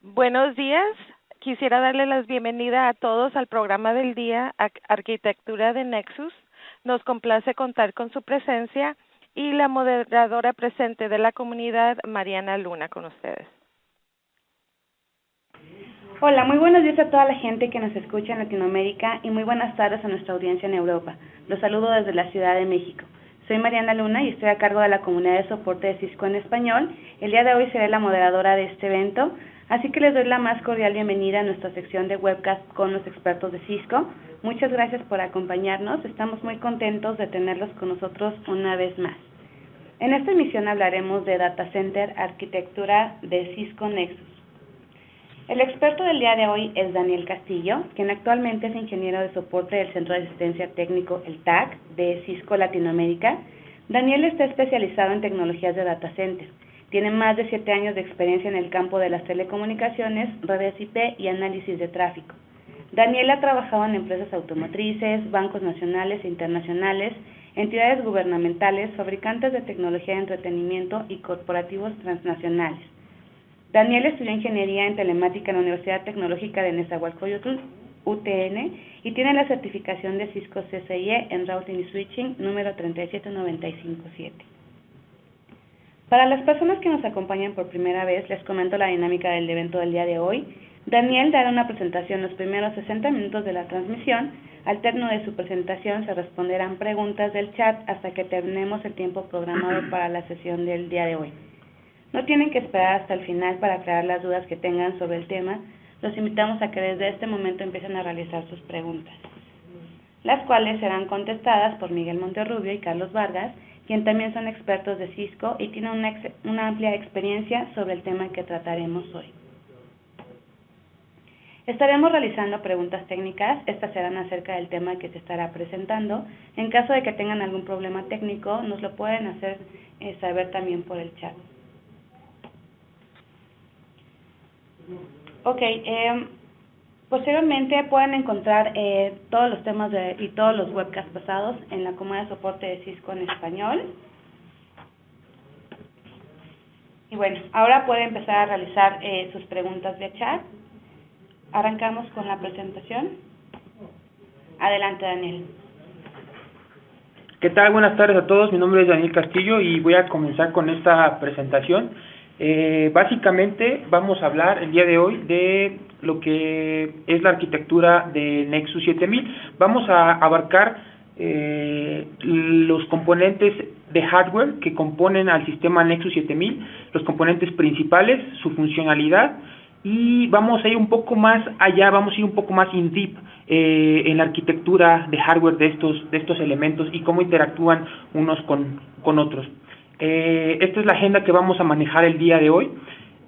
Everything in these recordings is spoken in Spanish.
Buenos días. Quisiera darle la bienvenida a todos al programa del día Arquitectura de Nexus. Nos complace contar con su presencia y la moderadora presente de la comunidad, Mariana Luna, con ustedes. Hola, muy buenos días a toda la gente que nos escucha en Latinoamérica y muy buenas tardes a nuestra audiencia en Europa. Los saludo desde la Ciudad de México. Soy Mariana Luna y estoy a cargo de la comunidad de soporte de Cisco en español. El día de hoy seré la moderadora de este evento, así que les doy la más cordial bienvenida a nuestra sección de webcast con los expertos de Cisco. Muchas gracias por acompañarnos, estamos muy contentos de tenerlos con nosotros una vez más. En esta emisión hablaremos de Data Center Arquitectura de Cisco Nexus. El experto del día de hoy es Daniel Castillo, quien actualmente es ingeniero de soporte del Centro de Asistencia Técnico, el TAC, de Cisco Latinoamérica. Daniel está especializado en tecnologías de data center. Tiene más de 7 años de experiencia en el campo de las telecomunicaciones, redes IP y análisis de tráfico. Daniel ha trabajado en empresas automotrices, bancos nacionales e internacionales, entidades gubernamentales, fabricantes de tecnología de entretenimiento y corporativos transnacionales. Daniel estudió ingeniería en telemática en la Universidad Tecnológica de Nezahualcóyotl, UTN, y tiene la certificación de Cisco CCIE en Routing y Switching número 37957. Para las personas que nos acompañan por primera vez, les comento la dinámica del evento del día de hoy. Daniel dará una presentación los primeros 60 minutos de la transmisión. Al término de su presentación se responderán preguntas del chat hasta que terminemos el tiempo programado para la sesión del día de hoy. No tienen que esperar hasta el final para aclarar las dudas que tengan sobre el tema. Los invitamos a que desde este momento empiecen a realizar sus preguntas, las cuales serán contestadas por Miguel Monterrubio y Carlos Vargas, quien también son expertos de Cisco y tienen una amplia experiencia sobre el tema que trataremos hoy. Estaremos realizando preguntas técnicas, estas serán acerca del tema que se estará presentando. En caso de que tengan algún problema técnico, nos lo pueden hacer saber también por el chat. Ok, posteriormente pueden encontrar todos los temas y todos los webcasts pasados en la comunidad de soporte de Cisco en español. Y bueno, ahora pueden empezar a realizar sus preguntas de chat. Arrancamos con la presentación. Adelante, Daniel. ¿Qué tal? Buenas tardes a todos. Mi nombre es Daniel Castillo y voy a comenzar con esta presentación. Básicamente vamos a hablar el día de hoy de lo que es la arquitectura de Nexus 7000. Vamos a abarcar los componentes de hardware que componen al sistema Nexus 7000, los componentes principales, su funcionalidad, y vamos a ir un poco más allá, vamos a ir un poco más in deep en la arquitectura de hardware de estos elementos y cómo interactúan unos con otros. Esta es la agenda que vamos a manejar el día de hoy.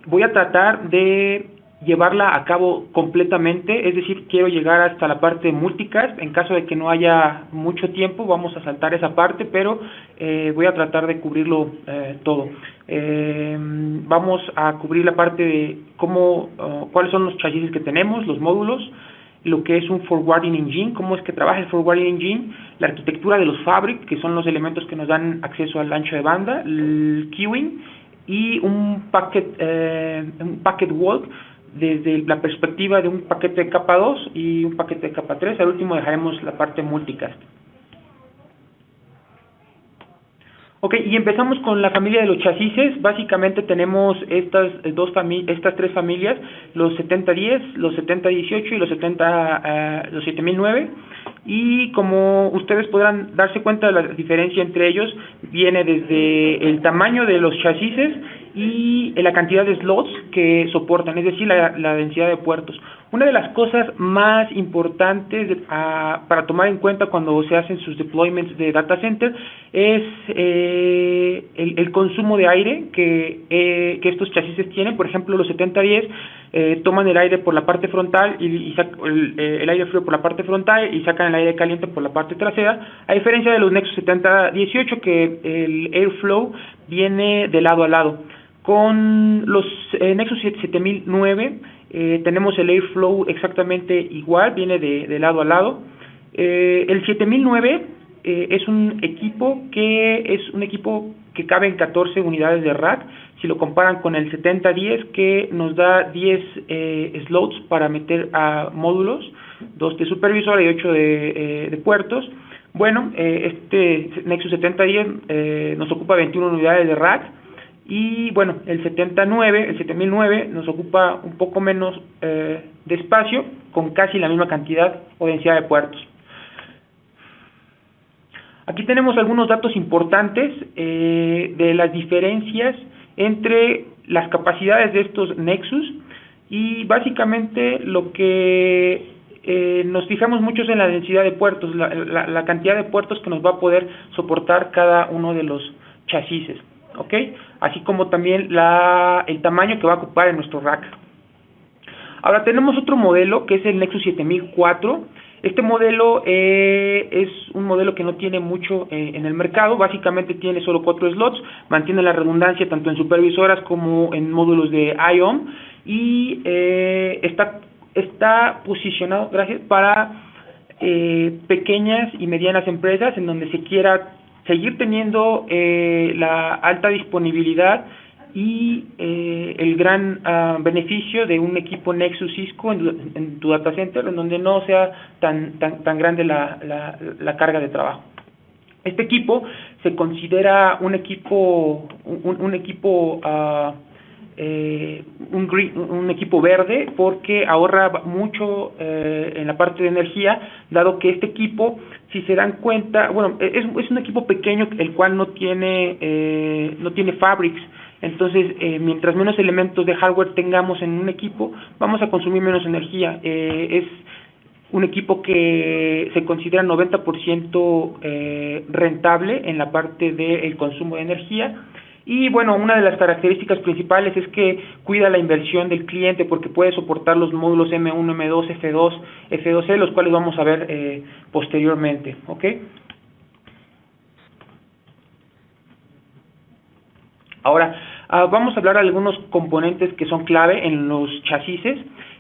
Voy a tratar de llevarla a cabo completamente, es decir, quiero llegar hasta la parte de multicast. En caso de que no haya mucho tiempo, vamos a saltar esa parte, pero voy a tratar de cubrirlo todo. Vamos a cubrir la parte de cuáles son los chasis que tenemos, los módulos, lo que es un forwarding engine, cómo es que trabaja el forwarding engine, la arquitectura de los fabric, que son los elementos que nos dan acceso al ancho de banda, el queuing y un packet walk desde la perspectiva de un paquete de capa 2 y un paquete de capa 3. Al último dejaremos la parte multicast. Ok, y empezamos con la familia de los chasis. Básicamente tenemos estas tres familias, los 7010, los 7018 y los 7009. Y como ustedes podrán darse cuenta, la diferencia entre ellos viene desde el tamaño de los chasis y la cantidad de slots que soportan, es decir, la densidad de puertos. Una de las cosas más importantes para tomar en cuenta cuando se hacen sus deployments de data center es el consumo de aire que estos chasis tienen. Por ejemplo, los 7010 toman el aire por la parte frontal y el aire frío por la parte frontal y sacan el aire caliente por la parte trasera, a diferencia de los Nexus 7018 que el airflow viene de lado a lado. Con los Nexus 7009 tenemos el airflow exactamente igual, viene de lado a lado. El 7009 es un equipo que cabe en 14 unidades de rack. si lo comparan con el 7010, que nos da 10 slots para meter a módulos, 2 de supervisora y 8 de puertos. Bueno, este Nexus 7010 nos ocupa 21 unidades de rack, y bueno, el 7009 nos ocupa un poco menos de espacio, con casi la misma cantidad o densidad de puertos. Aquí tenemos algunos datos importantes de las diferencias entre las capacidades de estos Nexus, y básicamente lo que nos fijamos mucho es en la densidad de puertos, la cantidad de puertos que nos va a poder soportar cada uno de los chasis, ¿ok? Así como también el tamaño que va a ocupar en nuestro rack. Ahora tenemos otro modelo que es el Nexus 7004. Este modelo es un modelo que no tiene mucho en el mercado. Básicamente tiene solo 4 slots, mantiene la redundancia tanto en supervisoras como en módulos de IOM, y está posicionado, para pequeñas y medianas empresas en donde se quiera seguir teniendo la alta disponibilidad y el gran beneficio de un equipo Nexus Cisco en tu data center, en donde no sea tan grande la carga de trabajo. Este equipo se considera un equipo verde, porque ahorra mucho en la parte de energía, dado que este equipo, si se dan cuenta, bueno, es un equipo pequeño, el cual no tiene fabrics. Entonces, mientras menos elementos de hardware tengamos en un equipo, vamos a consumir menos energía. Es un equipo que se considera 90% rentable en la parte del consumo de energía. Y bueno, una de las características principales es que cuida la inversión del cliente, porque puede soportar los módulos M1, M2, F2, F2E, los cuales vamos a ver posteriormente, ¿ok? Ahora, vamos a hablar de algunos componentes que son clave en los chasis,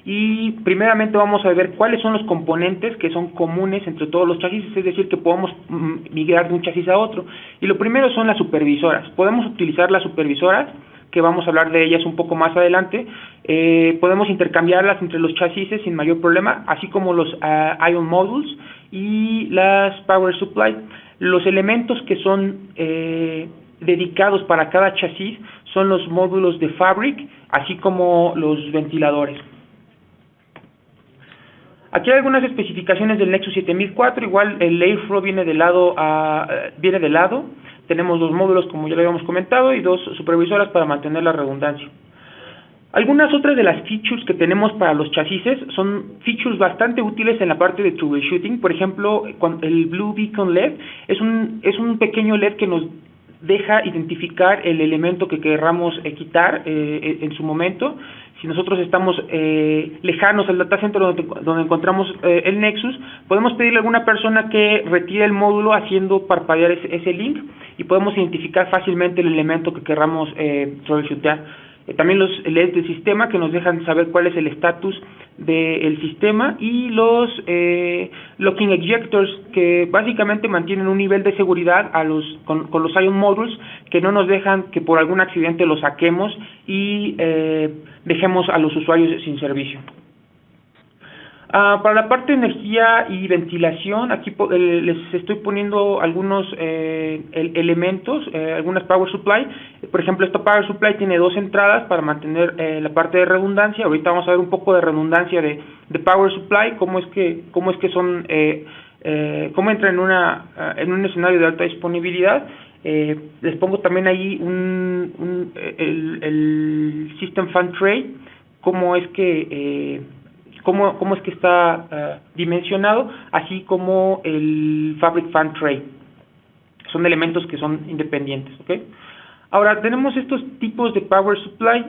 y primeramente vamos a ver cuáles son los componentes que son comunes entre todos los chasis, es decir, que podamos migrar de un chasis a otro. Y lo primero son las supervisoras. Podemos utilizar las supervisoras, que vamos a hablar de ellas un poco más adelante. Podemos intercambiarlas entre los chasis sin mayor problema, así como los ION modules y las power supply. Los elementos que son dedicados para cada chasis son los módulos de fabric, así como los ventiladores. Aquí hay algunas especificaciones del Nexus 7004. Igual el airflow viene de lado. Tenemos 2 módulos, como ya lo habíamos comentado, y 2 supervisoras para mantener la redundancia. Algunas otras de las features que tenemos para los chasis son features bastante útiles en la parte de troubleshooting. Por ejemplo, el Blue Beacon LED es un pequeño LED que nos deja identificar el elemento que querramos quitar en su momento. Si nosotros estamos lejanos al data center donde encontramos el Nexus, podemos pedirle a alguna persona que retire el módulo haciendo parpadear ese link, y podemos identificar fácilmente el elemento que querramos troubleshootear. También los LEDs del sistema, que nos dejan saber cuál es el estatus del sistema, y los locking ejectors, que básicamente mantienen un nivel de seguridad con los ION modules, que no nos dejan que por algún accidente los saquemos y dejemos a los usuarios sin servicio. Para la parte de energía y ventilación, aquí les estoy poniendo algunos elementos, algunas power supply. Por ejemplo, esta power supply tiene 2 entradas para mantener la parte de redundancia. Ahorita vamos a ver un poco de redundancia de power supply, cómo es que son, cómo entra en un escenario de alta disponibilidad. Les pongo también ahí el system fan tray, cómo es que está dimensionado, así como el fabric fan tray. Son elementos que son independientes, ¿ok? Ahora, tenemos estos tipos de power supply.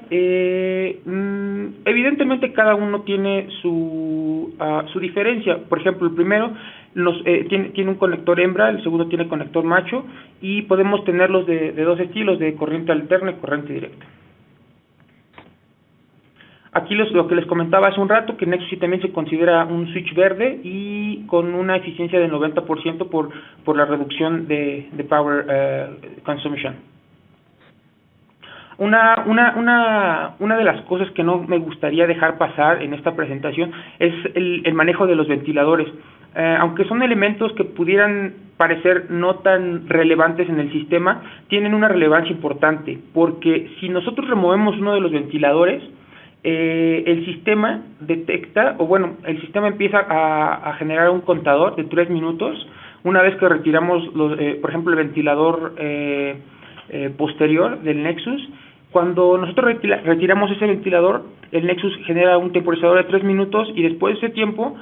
Evidentemente cada uno tiene su diferencia. Por ejemplo, el primero tiene un conector hembra, el segundo tiene conector macho, y podemos tenerlos de 2 estilos, de corriente alterna y corriente directa. Aquí lo que les comentaba hace un rato, que Nexus también se considera un switch verde y con una eficiencia del 90% por la reducción de power consumption. Una de las cosas que no me gustaría dejar pasar en esta presentación es el manejo de los ventiladores. Aunque son elementos que pudieran parecer no tan relevantes en el sistema, tienen una relevancia importante, porque si nosotros removemos uno de los ventiladores, el sistema detecta, o bueno, el sistema empieza a generar un contador de 3 minutos, una vez que retiramos, por ejemplo, el ventilador posterior del Nexus. Cuando nosotros retiramos ese ventilador, el Nexus genera un temporizador de 3 minutos y después de ese tiempo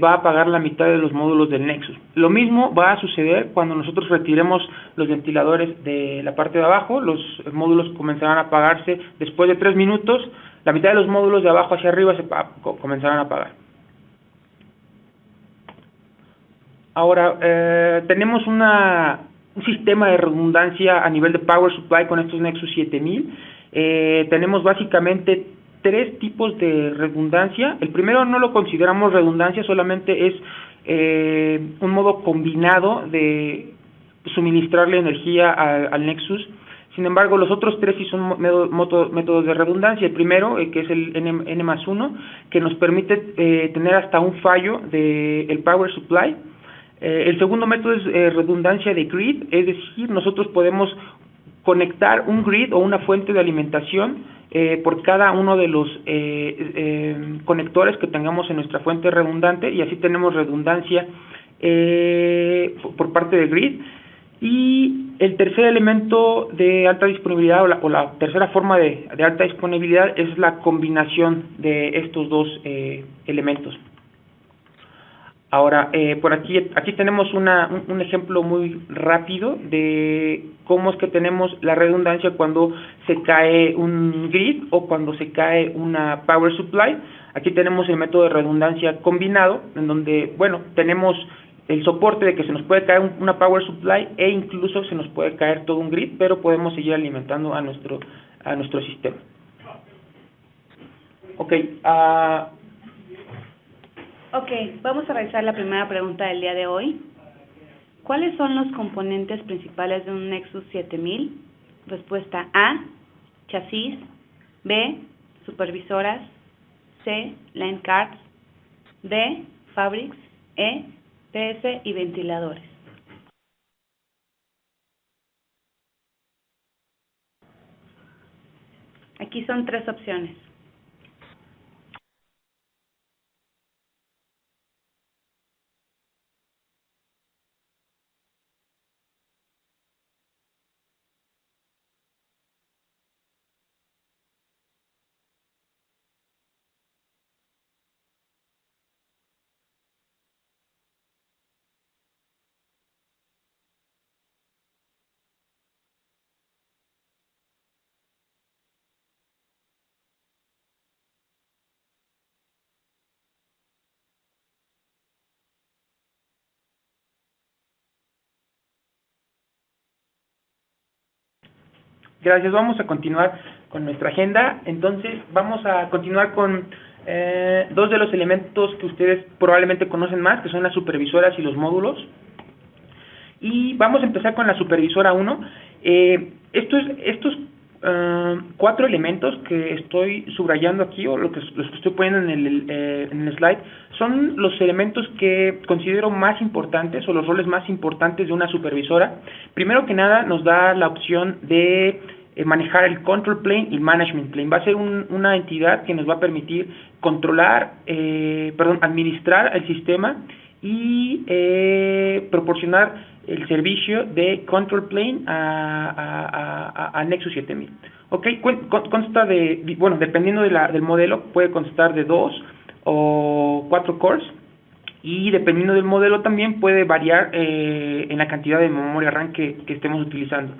va a apagar la mitad de los módulos del Nexus. Lo mismo va a suceder cuando nosotros retiremos los ventiladores de la parte de abajo. Los módulos comenzarán a apagarse después de 3 minutos. La mitad de los módulos de abajo hacia arriba comenzarán a apagar. Ahora, tenemos un sistema de redundancia a nivel de Power Supply con estos Nexus 7000. Tenemos básicamente 3 tipos de redundancia. El primero no lo consideramos redundancia, solamente es un modo combinado de suministrarle energía al Nexus. Sin embargo, los otros 3 sí son métodos de redundancia. El primero, que es el N+1, que nos permite tener hasta un fallo del Power Supply. El segundo método es redundancia de grid, es decir, nosotros podemos conectar un grid o una fuente de alimentación por cada uno de los conectores que tengamos en nuestra fuente redundante, y así tenemos redundancia por parte del grid. Y el tercer elemento de alta disponibilidad o la tercera forma de alta disponibilidad es la combinación de estos dos elementos. Ahora, por aquí tenemos un ejemplo muy rápido de cómo es que tenemos la redundancia cuando se cae un grid o cuando se cae una power supply. Aquí tenemos el método de redundancia combinado, en donde, bueno, tenemos el soporte de que se nos puede caer una power supply e incluso se nos puede caer todo un grid, pero podemos seguir alimentando a nuestro sistema. Ok, vamos a realizar la primera pregunta del día de hoy. ¿Cuáles son los componentes principales de un Nexus 7000? Respuesta A, chasis; B, supervisoras; C, line cards; D, fabrics; E, PS y ventiladores. Aquí son 3 opciones. Gracias, vamos a continuar con nuestra agenda. Entonces, vamos a continuar con 2 de los elementos que ustedes probablemente conocen más, que son las supervisoras y los módulos. Y vamos a empezar con la supervisora 1. Estos 4 elementos que estoy subrayando aquí, o los que estoy poniendo en el slide, son los elementos que considero más importantes, o los roles más importantes de una supervisora. Primero que nada, nos da la opción de manejar el control plane y management plane. Va a ser una entidad que nos va a permitir administrar el sistema y proporcionar el servicio de control plane a Nexus 7000. Consta de, bueno, dependiendo del modelo, puede constar de 2 o 4 cores, y dependiendo del modelo también puede variar en la cantidad de memoria RAM que estemos utilizando.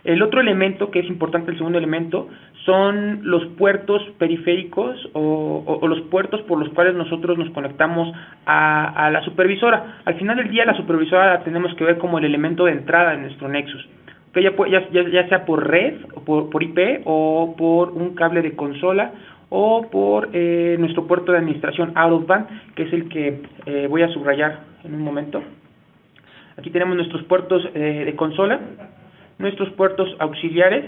El otro elemento que es importante, el segundo elemento, son los puertos periféricos o los puertos por los cuales nosotros nos conectamos a la supervisora. Al final del día, la supervisora la tenemos que ver como el elemento de entrada en nuestro Nexus. Ya sea por red, o por IP, o por un cable de consola, o por nuestro puerto de administración out of band, que es el que voy a subrayar en un momento. Aquí tenemos nuestros puertos de consola, nuestros puertos auxiliares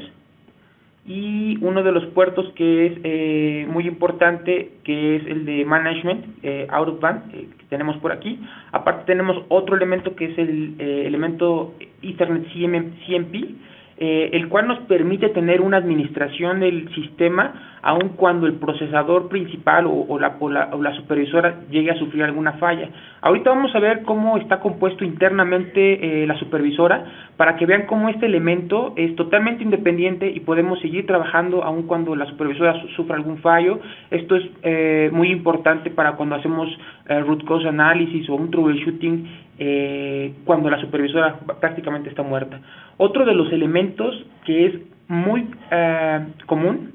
y uno de los puertos que es muy importante, que es el de management, out of band, que tenemos por aquí. Aparte tenemos otro elemento que es el elemento Ethernet CMP, el cual nos permite tener una administración del sistema aun cuando el procesador principal o la supervisora llegue a sufrir alguna falla. Ahorita vamos a ver cómo está compuesto internamente la supervisora, para que vean cómo este elemento es totalmente independiente y podemos seguir trabajando aun cuando la supervisora sufra algún fallo. Esto es muy importante para cuando hacemos root cause analysis o un troubleshooting cuando la supervisora prácticamente está muerta. Otro de los elementos que es muy común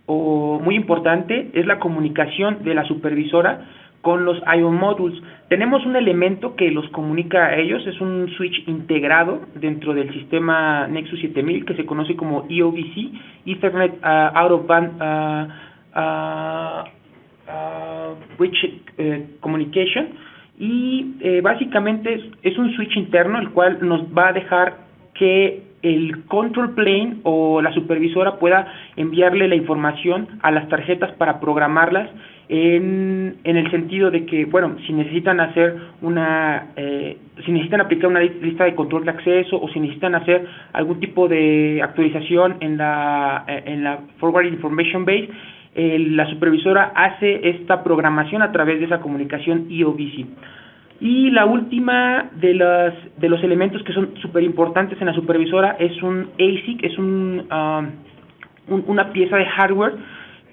o muy importante es la comunicación de la supervisora con los I/O modules. Tenemos un elemento que los comunica a ellos, es un switch integrado dentro del sistema Nexus 7000 que se conoce como EOBC, Ethernet Out of Band Bridge Communication, y básicamente es un switch interno el cual nos va a dejar que el control plane o la supervisora pueda enviarle la información a las tarjetas para programarlas en el sentido de que, bueno, si necesitan hacer si necesitan aplicar una lista de control de acceso o si necesitan hacer algún tipo de actualización en la Forward Information Base, la supervisora hace esta programación a través de esa comunicación EOBC. Y la última de los elementos que son súper importantes en la supervisora es un ASIC, es una pieza de hardware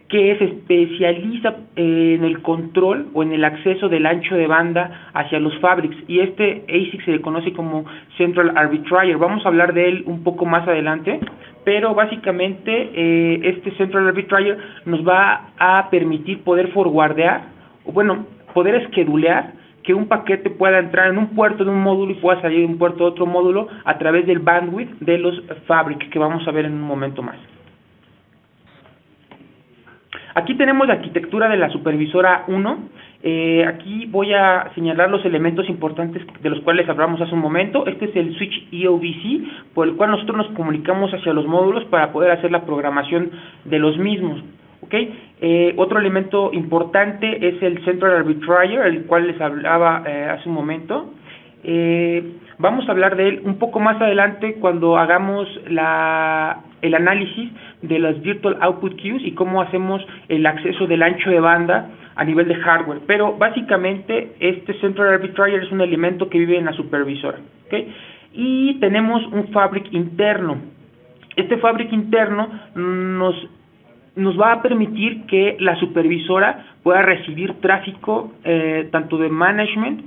que se especializa en el control o en el acceso del ancho de banda hacia los fabrics, y este ASIC se le conoce como Central Arbitrator. Vamos a hablar de él un poco más adelante, pero básicamente este Central Arbitrator nos va a permitir poder forwardear, o bueno, poder schedulear que un paquete pueda entrar en un puerto de un módulo y pueda salir de un puerto de otro módulo a través del bandwidth de los fabrics, que vamos a ver en un momento más. Aquí tenemos la arquitectura de la supervisora 1. Aquí voy a señalar los elementos importantes de los cuales hablamos hace un momento. Este es el switch EOBC, por el cual nosotros nos comunicamos hacia los módulos para poder hacer la programación de los mismos. Otro elemento importante es el Central Arbitrator, el cual les hablaba hace un momento. Vamos a hablar de él un poco más adelante cuando hagamos el análisis de las Virtual Output Queues y cómo hacemos el acceso del ancho de banda a nivel de hardware. Pero básicamente este Central Arbitrator es un elemento que vive en la supervisora. Y tenemos un fabric interno. Este fabric interno nos va a permitir que la supervisora pueda recibir tráfico tanto de management,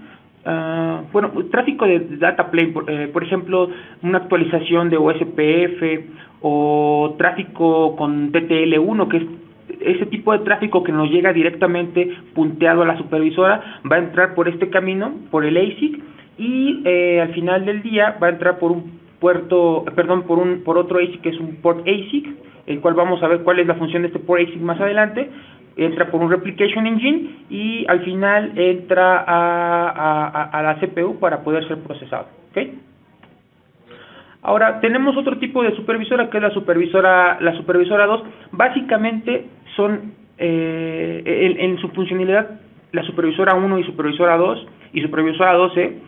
tráfico de data plane, por ejemplo, una actualización de OSPF o tráfico con TTL1, que es ese tipo de tráfico que nos llega directamente punteado a la supervisora, va a entrar por este camino, por el ASIC, y al final del día va a entrar por un puerto, por otro ASIC que es un port ASIC, el cual vamos a ver cuál es la función de este port ASIC más adelante. Entra por un replication engine y al final entra a la CPU para poder ser procesado. Ahora tenemos otro tipo de supervisora, que es la supervisora 2. Básicamente son en su funcionalidad la supervisora 1 y supervisora 2 y supervisora 12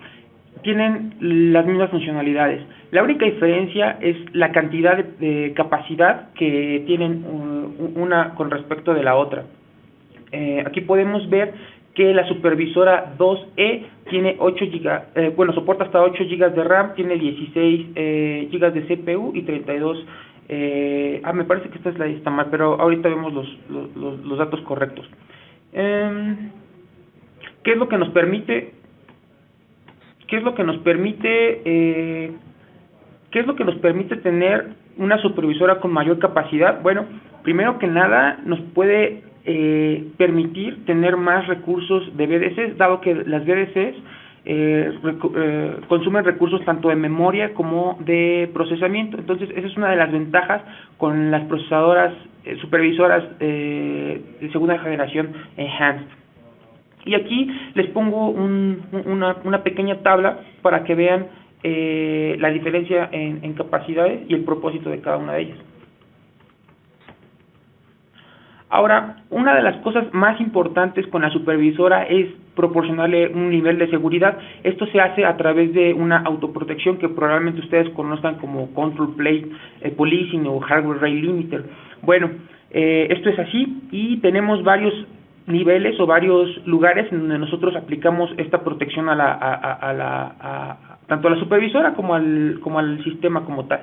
tienen las mismas funcionalidades. La única diferencia es la cantidad de capacidad que tienen una con respecto de la otra. Aquí podemos ver que la supervisora 2E tiene 8 GB, soporta hasta 8 GB de RAM, tiene 16 GB de CPU y 32. Me parece que esta está mal, pero ahorita vemos los datos correctos. ¿Qué es lo que nos permite? ¿Qué es lo que nos permite tener una supervisora con mayor capacidad? Bueno, primero que nada nos puede permitir tener más recursos de VDCs, dado que las VDCs consumen recursos tanto de memoria como de procesamiento. Entonces esa es una de las ventajas con las procesadoras supervisoras de segunda generación Enhanced. Y aquí les pongo una pequeña tabla para que vean la diferencia en capacidades y el propósito de cada una de ellas. Ahora, una de las cosas más importantes con la supervisora es proporcionarle un nivel de seguridad. Esto se hace a través de una autoprotección que probablemente ustedes conozcan como Control Plane Policing o Hardware Rate Limiter. Bueno, esto es así y tenemos varios niveles o varios lugares en donde nosotros aplicamos esta protección tanto a la supervisora como al sistema como tal.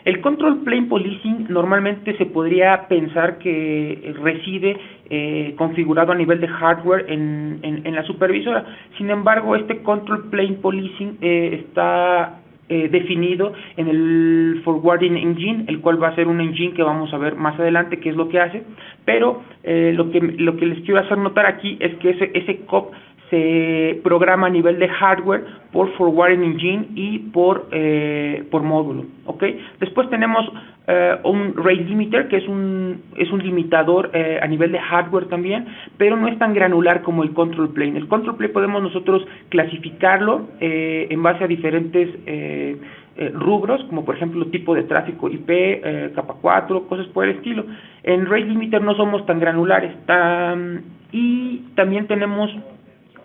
El Control Plane Policing normalmente se podría pensar que reside configurado a nivel de hardware en la supervisora. Sin embargo, este Control Plane Policing está definido en el Forwarding Engine, el cual va a ser un engine que vamos a ver más adelante qué es lo que hace, pero lo que les quiero hacer notar aquí es que ese COP se programa a nivel de hardware por Forwarding Engine y por módulo, ¿ok? Después tenemos un Rate Limiter, que es un limitador a nivel de hardware también, pero no es tan granular como el Control Plane. El Control Plane podemos nosotros clasificarlo en base a diferentes rubros, como por ejemplo tipo de tráfico IP, capa 4, cosas por el estilo. En Rate Limiter no somos tan granulares, y también tenemos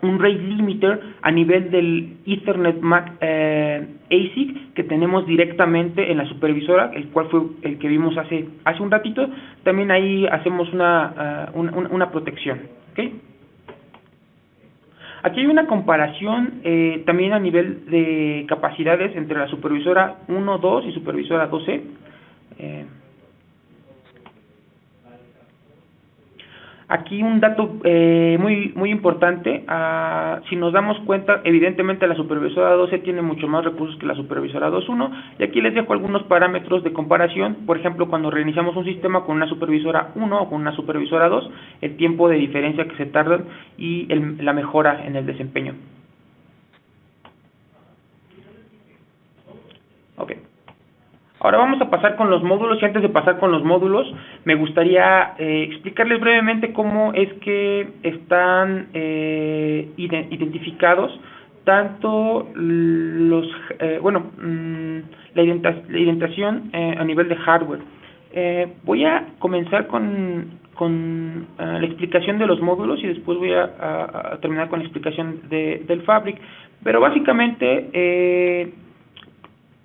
un rate limiter a nivel del Ethernet MAC ASIC que tenemos directamente en la supervisora, el cual fue el que vimos hace un ratito. También ahí hacemos una protección, ¿okay? Aquí hay una comparación también a nivel de capacidades entre la supervisora 1.2 y supervisora 2E. Aquí un dato muy importante, si nos damos cuenta, evidentemente la supervisora 12 tiene mucho más recursos que la supervisora 2.1, y aquí les dejo algunos parámetros de comparación. Por ejemplo, cuando reiniciamos un sistema con una supervisora 1 o con una supervisora 2, el tiempo de diferencia que se tardan y la mejora en el desempeño. Ok. Ahora vamos a pasar con los módulos, y antes de pasar con los módulos, me gustaría explicarles brevemente cómo es que están identificados tanto la identificación a nivel de hardware. Voy a comenzar con la explicación de los módulos y después voy a terminar con la explicación del Fabric, pero básicamente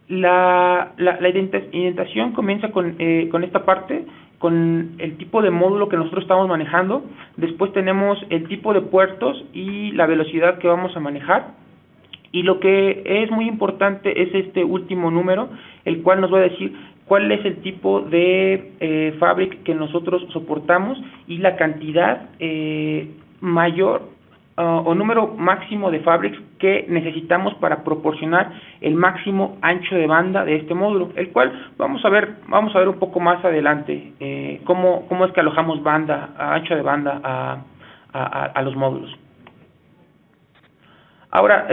la identificación comienza con esta parte, con el tipo de módulo que nosotros estamos manejando. Después tenemos el tipo de puertos y la velocidad que vamos a manejar. Y lo que es muy importante es este último número, el cual nos va a decir cuál es el tipo de Fabric que nosotros soportamos y la cantidad mayor o número máximo de Fabrics que necesitamos para proporcionar el máximo ancho de banda de este módulo, el cual vamos a ver un poco más adelante cómo es que alojamos ancho de banda a los módulos. Ahora,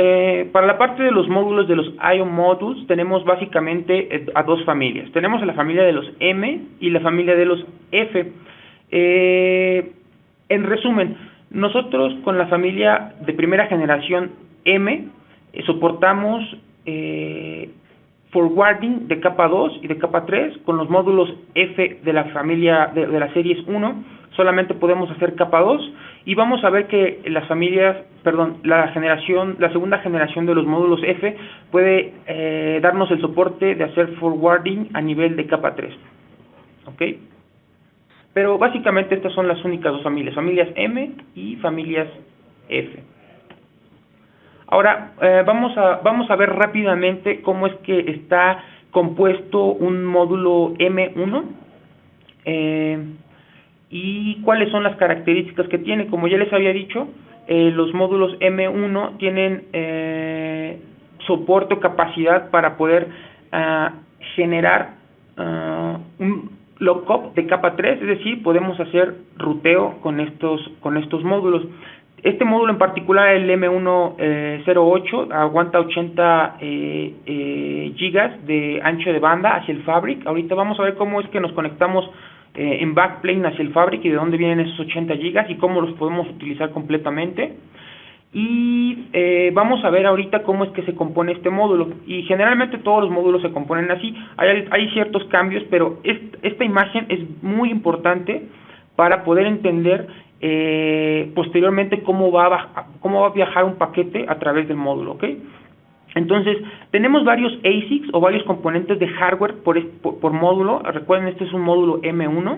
para la parte de los módulos de los IO Modules, tenemos básicamente a dos familias. Tenemos a la familia de los M y la familia de los F. En resumen, nosotros con la familia de primera generación M soportamos forwarding de capa 2 y de capa 3. Con los módulos F de la familia de la series 1 solamente podemos hacer capa 2, y vamos a ver que la segunda generación de los módulos F puede darnos el soporte de hacer forwarding a nivel de capa 3. ¿Ok? Pero básicamente estas son las únicas dos familias M y familias F. Ahora vamos a ver rápidamente cómo es que está compuesto un módulo M1 y cuáles son las características que tiene. Como ya les había dicho, los módulos M1 tienen soporte o capacidad para poder generar un lookup de capa 3, es decir, podemos hacer ruteo con estos módulos. Este módulo en particular, el M108, aguanta 80 gigas de ancho de banda hacia el Fabric. Ahorita vamos a ver cómo es que nos conectamos en backplane hacia el Fabric y de dónde vienen esos 80 gigas y cómo los podemos utilizar completamente. Y vamos a ver ahorita cómo es que se compone este módulo, y generalmente todos los módulos se componen así. Hay ciertos cambios, pero esta imagen es muy importante para poder entender posteriormente cómo va a viajar un paquete a través del módulo, ¿ok? Entonces, tenemos varios ASICs o varios componentes de hardware por módulo. Recuerden, este es un módulo M1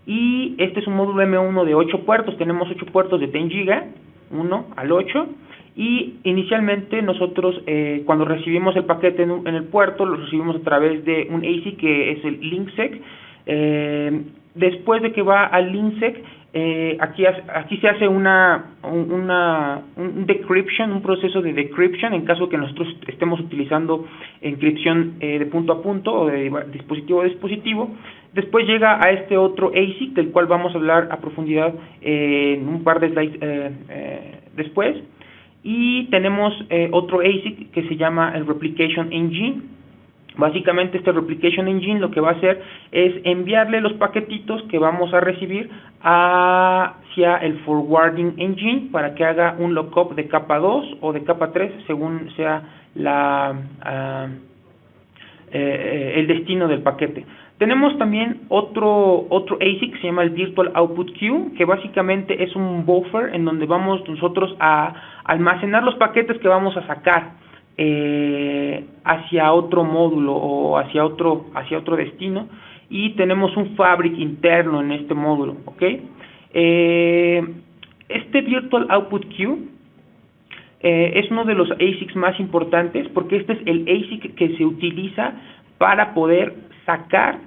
y este es un módulo M1 de 8 puertos. Tenemos 8 puertos de 10 GB, 1 al 8, y inicialmente nosotros cuando recibimos el paquete en el puerto, lo recibimos a través de un ASIC que es el LinkSec. Después de que va al LinkSec, aquí se hace un decryption, un proceso de decryption en caso que nosotros estemos utilizando encripción de punto a punto o de dispositivo a dispositivo. Después llega a este otro ASIC, del cual vamos a hablar a profundidad en un par de slides después. Y tenemos otro ASIC que se llama el Replication Engine. Básicamente este Replication Engine lo que va a hacer es enviarle los paquetitos que vamos a recibir hacia el Forwarding Engine para que haga un lookup de capa 2 o de capa 3 según sea el destino del paquete. Tenemos también otro ASIC que se llama el Virtual Output Queue, que básicamente es un buffer en donde vamos nosotros a almacenar los paquetes que vamos a sacar hacia otro módulo o hacia otro destino, y tenemos un fabric interno en este módulo, ¿ok? Este Virtual Output Queue es uno de los ASICs más importantes porque este es el ASIC que se utiliza para poder sacar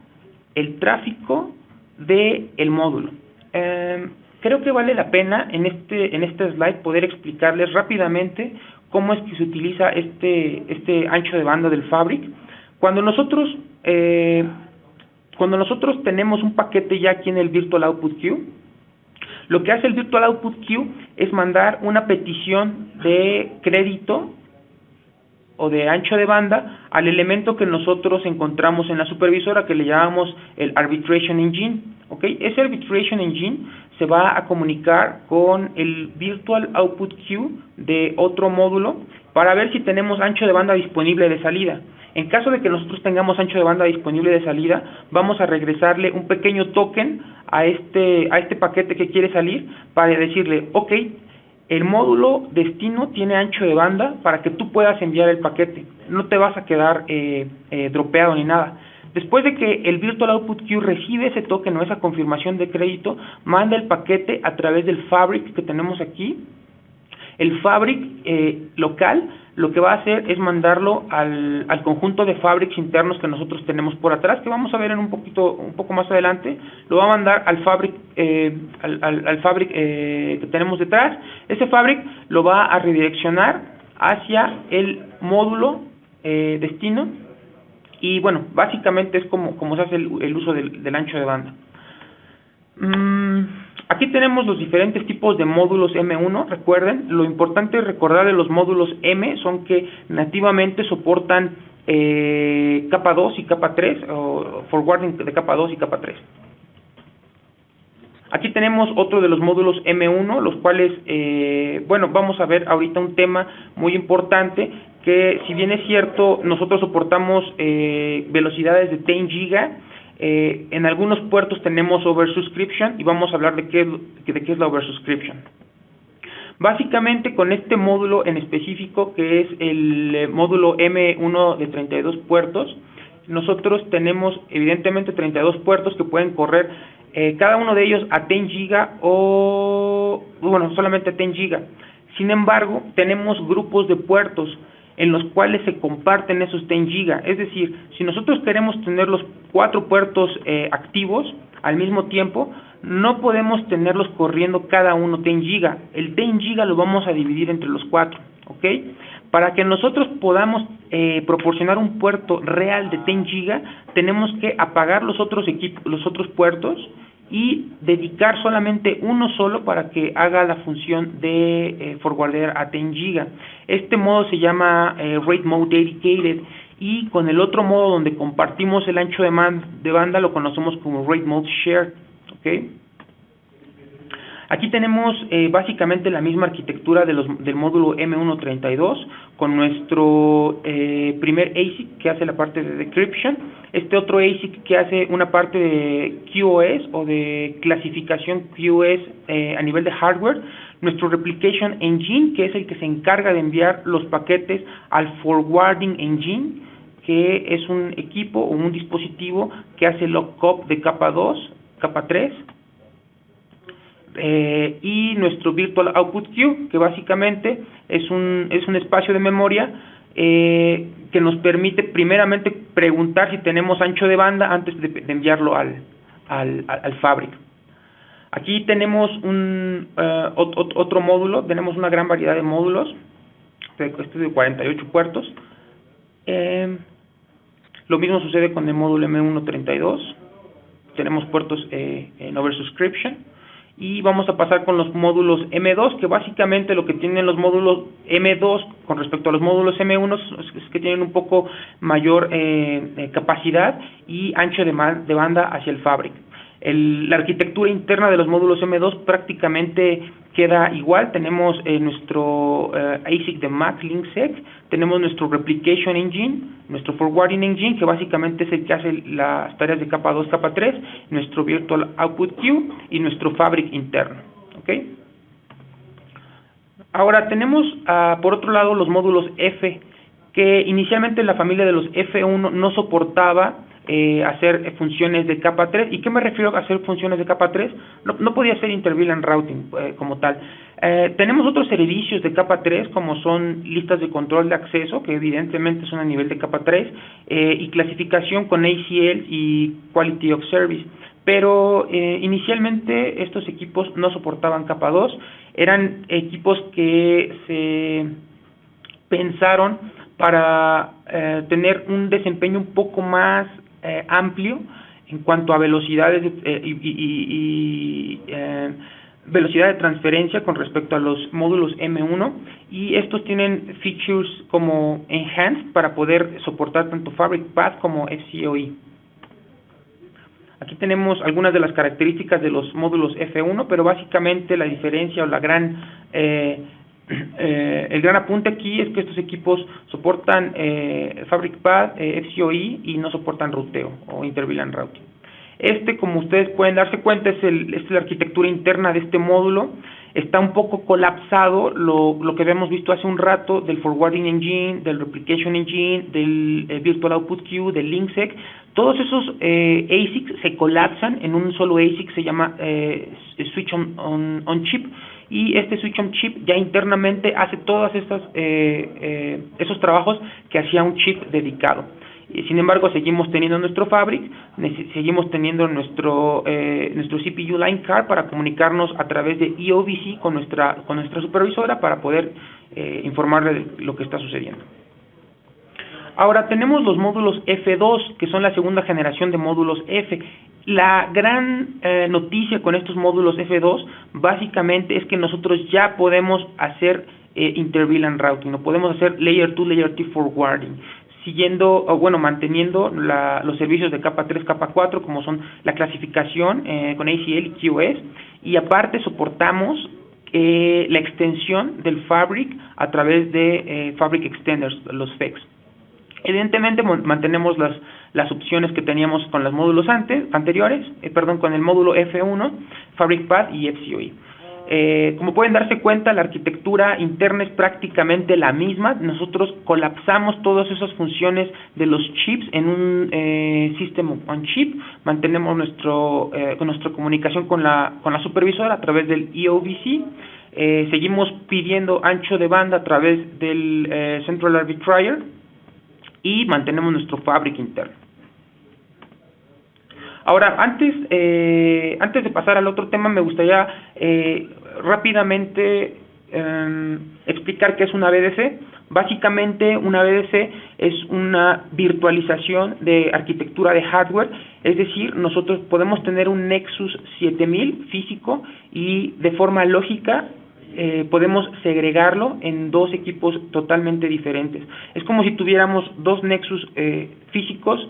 el tráfico del módulo. Creo que vale la pena en este slide poder explicarles rápidamente cómo es que se utiliza este ancho de banda del Fabric. Cuando nosotros tenemos un paquete ya aquí en el Virtual Output Queue, lo que hace el Virtual Output Queue es mandar una petición de crédito o de ancho de banda al elemento que nosotros encontramos en la supervisora, que le llamamos el Arbitration Engine, ¿ok? Ese Arbitration Engine se va a comunicar con el Virtual Output Queue de otro módulo para ver si tenemos ancho de banda disponible de salida. En caso de que nosotros tengamos ancho de banda disponible de salida, vamos a regresarle un pequeño token a este paquete que quiere salir para decirle, ok, el módulo destino tiene ancho de banda para que tú puedas enviar el paquete. No te vas a quedar dropeado ni nada. Después de que el Virtual Output Queue recibe ese token o esa confirmación de crédito, manda el paquete a través del Fabric que tenemos aquí. El Fabric local lo que va a hacer es mandarlo al conjunto de Fabrics internos que nosotros tenemos por atrás, que vamos a ver en un poco más adelante. Lo va a mandar al Fabric al Fabric que tenemos detrás. Ese Fabric lo va a redireccionar hacia el módulo destino, y bueno, básicamente es como se hace el uso del ancho de banda. Aquí tenemos los diferentes tipos de módulos M1. Recuerden, lo importante es recordar de los módulos M son que nativamente soportan capa 2 y capa 3, o forwarding de capa 2 y capa 3. Aquí tenemos otro de los módulos M1, los cuales, bueno, vamos a ver ahorita un tema muy importante, que si bien es cierto, nosotros soportamos velocidades de 10 GB, en algunos puertos tenemos oversubscription, y vamos a hablar de qué es la oversubscription. Básicamente, con este módulo en específico, que es el módulo M1 de 32 puertos, nosotros tenemos evidentemente 32 puertos que pueden correr cada uno de ellos a 10 GB o, bueno, solamente a 10 GB. Sin embargo, tenemos grupos de puertos en los cuales se comparten esos 10 GB. Es decir, si nosotros queremos tener los 4 puertos activos al mismo tiempo, no podemos tenerlos corriendo cada uno 10 GB. El 10 GB lo vamos a dividir entre los 4, ¿ok? Para que nosotros podamos proporcionar un puerto real de 10 GB, tenemos que apagar los otros puertos y dedicar solamente uno solo para que haga la función de forwardear a 10 GB. Este modo se llama Rate Mode Dedicated, y con el otro modo donde compartimos el ancho de banda lo conocemos como Rate Mode Shared, ¿ok? Aquí tenemos básicamente la misma arquitectura del módulo M132 con nuestro primer ASIC que hace la parte de decryption, este otro ASIC que hace una parte de QoS o de clasificación QoS a nivel de hardware, nuestro replication engine que es el que se encarga de enviar los paquetes al forwarding engine, que es un equipo o un dispositivo que hace lookup de capa 2, capa 3, y nuestro Virtual Output Queue, que básicamente es un espacio de memoria que nos permite primeramente preguntar si tenemos ancho de banda antes de enviarlo al Fabric. Aquí tenemos otro módulo, tenemos una gran variedad de módulos, este de 48 puertos. Lo mismo sucede con el módulo M132, tenemos puertos en oversubscription. Y vamos a pasar con los módulos M2, que básicamente lo que tienen los módulos M2 con respecto a los módulos M1 es que tienen un poco mayor capacidad y ancho de banda hacia el Fabric. La arquitectura interna de los módulos M2 prácticamente queda igual. Tenemos nuestro ASIC de Mac LinkSec, tenemos nuestro Replication Engine, nuestro Forwarding Engine, que básicamente es el que hace las tareas de capa 2, capa 3, nuestro Virtual Output Queue y nuestro Fabric interno. ¿Okay? Ahora tenemos, por otro lado, los módulos F, que inicialmente la familia de los F1 no soportaba hacer funciones de capa 3. ¿Y qué me refiero a hacer funciones de capa 3? No podía hacer inter-VLAN routing como tal. Tenemos otros servicios de capa 3 como son listas de control de acceso, que evidentemente son a nivel de capa 3, y clasificación con ACL y Quality of Service. Pero inicialmente estos equipos no soportaban capa 2, eran equipos que se pensaron para tener un desempeño un poco más amplio en cuanto a velocidades velocidad de transferencia con respecto a los módulos M1, y estos tienen features como Enhanced para poder soportar tanto Fabric Path como FCOE. Aquí tenemos algunas de las características de los módulos F1, pero básicamente la diferencia o el gran apunte aquí es que estos equipos soportan Fabric Path, FCOE y no soportan ruteo o inter-VLAN routing. Como ustedes pueden darse cuenta, es la arquitectura interna de este módulo. Está un poco colapsado lo que habíamos visto hace un rato del Forwarding Engine, del Replication Engine, del Virtual Output Queue, del LinkSec. Todos esos ASICs se colapsan en un solo ASIC, se llama Switch on Chip. Y este Switch on Chip ya internamente hace todos esos trabajos que hacía un chip dedicado. Sin embargo, seguimos teniendo nuestro Fabric, seguimos teniendo nuestro CPU Line Card para comunicarnos a través de EOVC con nuestra supervisora para poder informarle de lo que está sucediendo. Ahora tenemos los módulos F2, que son la segunda generación de módulos F. La gran noticia con estos módulos F2 básicamente es que nosotros ya podemos hacer inter-VLAN routing, no podemos hacer Layer 2, Layer 3 forwarding, manteniendo los servicios de capa 3, capa 4, como son la clasificación con ACL y QoS, y aparte soportamos la extensión del Fabric a través de Fabric Extenders, los FEX. Evidentemente mantenemos las opciones que teníamos con los módulos anteriores, con el módulo F1, Fabric Path y FCOE. Como pueden darse cuenta, la arquitectura interna es prácticamente la misma. Nosotros colapsamos todas esas funciones de los chips en un System on Chip. Mantenemos nuestra comunicación con la supervisora a través del EOVC. Seguimos pidiendo ancho de banda a través del Central Arbitrator y mantenemos nuestro Fabric interno. Ahora, antes de pasar al otro tema, me gustaría rápidamente explicar qué es una VDC. Básicamente, una VDC es una virtualización de arquitectura de hardware, es decir, nosotros podemos tener un Nexus 7000 físico y de forma lógica podemos segregarlo en dos equipos totalmente diferentes. Es como si tuviéramos dos Nexus físicos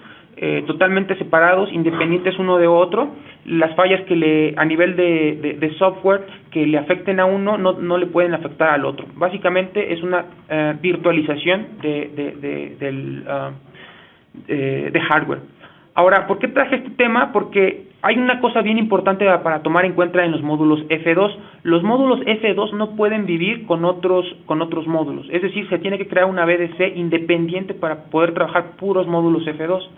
totalmente separados, independientes uno de otro. Las fallas que a nivel de software que le afecten a uno no le pueden afectar al otro. Básicamente es una virtualización de hardware. Ahora, ¿por qué traje este tema? Porque hay una cosa bien importante para tomar en cuenta en los módulos F2. Los módulos F2 no pueden vivir con otros módulos. Es decir, se tiene que crear una BDC independiente para poder trabajar puros módulos F2.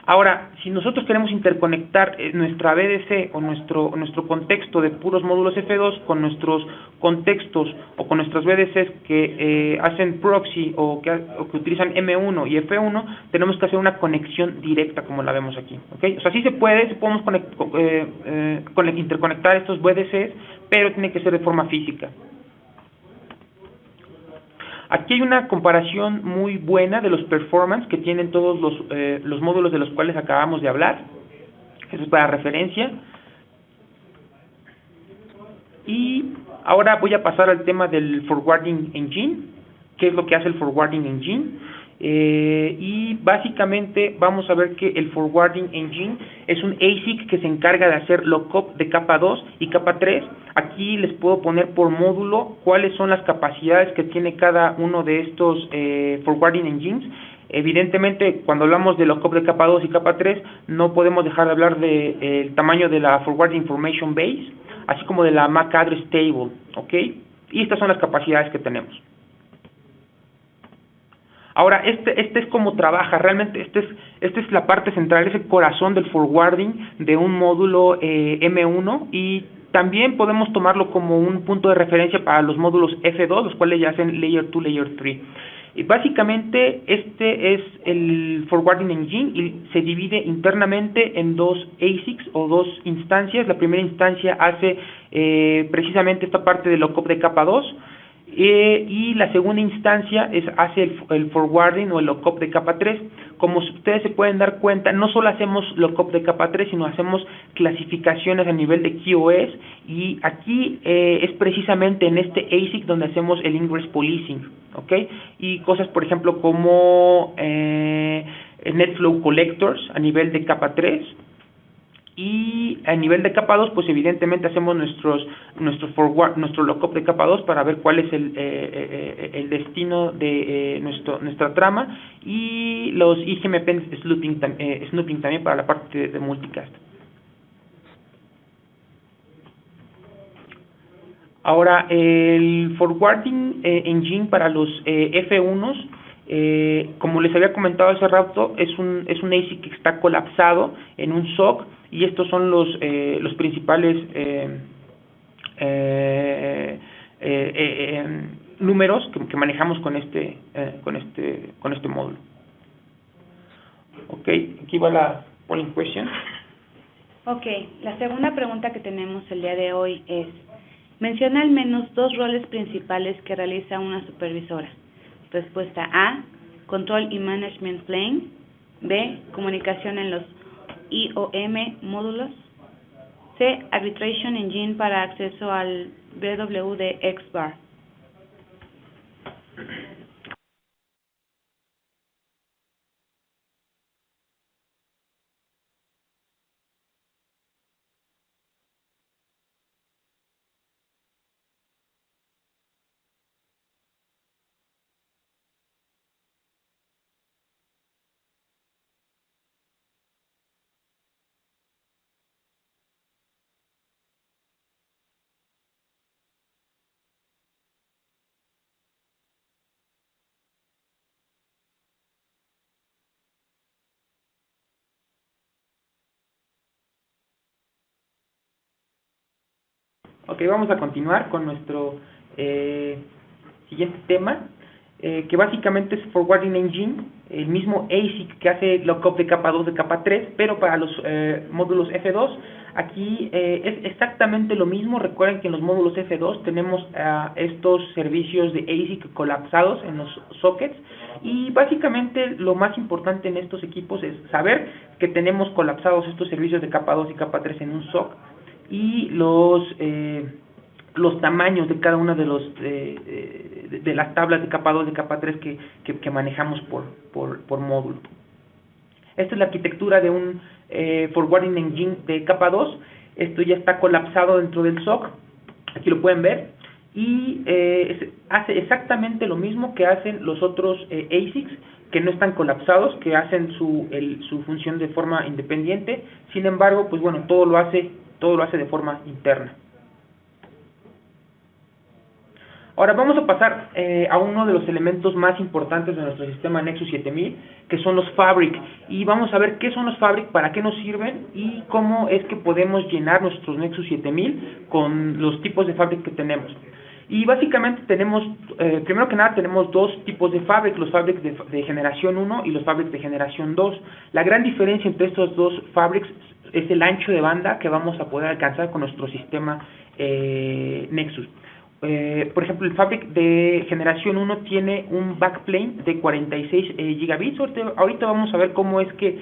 Ahora, si nosotros queremos interconectar nuestra BDC o nuestro contexto de puros módulos F2 con nuestros contextos o con nuestras BDCs que hacen proxy o que utilizan M1 y F1, tenemos que hacer una conexión directa como la vemos aquí, ¿okay? O sea, sí podemos interconectar estos BDCs, pero tiene que ser de forma física. Aquí hay una comparación muy buena de los performance que tienen todos los módulos de los cuales acabamos de hablar. Eso es para referencia. Y ahora voy a pasar al tema del Forwarding Engine. ¿Qué es lo que hace el Forwarding Engine? Y básicamente vamos a ver que el Forwarding Engine es un ASIC que se encarga de hacer lookup de capa 2 y capa 3. Aquí les puedo poner por módulo cuáles son las capacidades que tiene cada uno de estos Forwarding Engines. Evidentemente, cuando hablamos de lookup de capa 2 y capa 3, no podemos dejar de hablar del tamaño de la Forwarding Information Base, así como de la MAC Address Table, ¿ok? Y estas son las capacidades que tenemos. Ahora, este es como trabaja, realmente esta es la parte central, es el corazón del forwarding de un módulo M1, y también podemos tomarlo como un punto de referencia para los módulos F2, los cuales ya hacen Layer 2, Layer 3. Y básicamente este es el Forwarding Engine y se divide internamente en dos ASICs o dos instancias. La primera instancia hace precisamente esta parte de lookup de capa 2, y la segunda instancia hace el forwarding o el lookup de capa 3. Como ustedes se pueden dar cuenta, no solo hacemos lookup de capa 3, sino hacemos clasificaciones a nivel de QoS, y aquí es precisamente en este ASIC donde hacemos el ingress policing, ¿ok? Y cosas, por ejemplo, como NetFlow Collectors a nivel de capa 3. Y a nivel de capa 2, pues evidentemente hacemos nuestro lookup de capa 2 para ver cuál es el destino de nuestra trama, y los IGMP snooping también para la parte de multicast. Ahora, el Forwarding Engine para los F1s, como les había comentado hace rato, es un ASIC que está colapsado en un SOC, y estos son los principales números que manejamos con este módulo. Ok, aquí va la polling question. Ok, la segunda pregunta que tenemos el día de hoy es: menciona al menos dos roles principales que realiza una supervisora. Respuesta A: Control y Management Plane. B: Comunicación en los IOM módulos. C: Arbitration Engine para acceso al BW de XBAR. Ok, vamos a continuar con nuestro siguiente tema, que básicamente es Forwarding Engine, el mismo ASIC que hace lookup de capa 2 de capa 3, pero para los módulos F2. Aquí es exactamente lo mismo. Recuerden que en los módulos F2 tenemos estos servicios de ASIC colapsados en los sockets, y básicamente lo más importante en estos equipos es saber que tenemos colapsados estos servicios de capa 2 y capa 3 en un SOC, y los tamaños de cada una de las tablas de capa 2 y de capa 3 que manejamos por módulo. Esta es la arquitectura de un Forwarding Engine de capa 2. Esto ya está colapsado dentro del SoC, aquí lo pueden ver, y hace exactamente lo mismo que hacen los otros ASICs, que no están colapsados, que hacen su función de forma independiente. Sin embargo, pues bueno, todo lo hace de forma interna. Ahora vamos a pasar a uno de los elementos más importantes de nuestro sistema Nexus 7000, que son los Fabric, y vamos a ver qué son los Fabric, para qué nos sirven y cómo es que podemos llenar nuestros Nexus 7000 con los tipos de Fabric que tenemos. Y básicamente tenemos, primero que nada, tenemos dos tipos de Fabric, los Fabric de generación 1 y los Fabric de generación 2. La gran diferencia entre estos dos Fabrics es el ancho de banda que vamos a poder alcanzar con nuestro sistema Nexus. Por ejemplo, el Fabric de generación 1 tiene un backplane de 46 gigabits. Ahorita vamos a ver cómo es que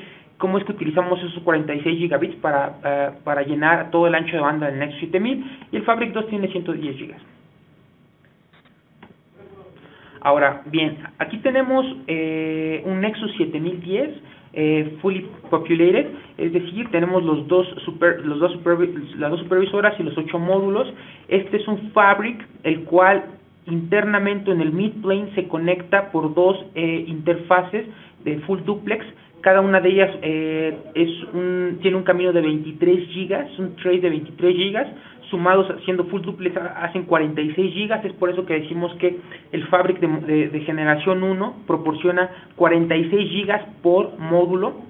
utilizamos esos 46 gigabits para llenar todo el ancho de banda del Nexus 7000, y el Fabric 2 tiene 110 gigas. Ahora, bien, aquí tenemos un Nexus 7010 fully populated, es decir, tenemos las dos supervisoras y los 8 módulos. Este es un Fabric, el cual internamente en el midplane se conecta por dos interfaces de full duplex. Cada una de ellas tiene un camino de 23 gigas, un tray de 23 gigas, sumados haciendo full duplex hacen 46 gigas. Es por eso que decimos que el Fabric de generación 1 proporciona 46 gigas por módulo,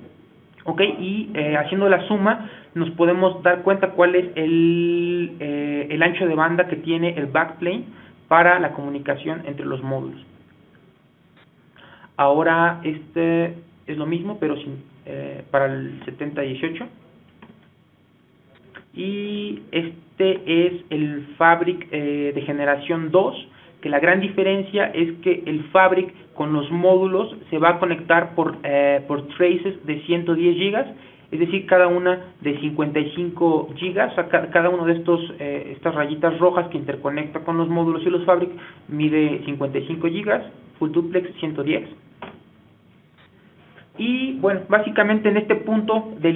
¿ok? Y haciendo la suma nos podemos dar cuenta cuál es el ancho de banda que tiene el backplane para la comunicación entre los módulos. Ahora este es lo mismo, pero para el 7018. Y este es el Fabric de generación 2, que la gran diferencia es que el Fabric con los módulos se va a conectar por traces de 110 gigas, es decir, cada una de 55 gigas. Cada uno de estas rayitas rojas que interconecta con los módulos y los Fabric mide 55 gigas, full duplex 110. Y bueno, básicamente en este punto de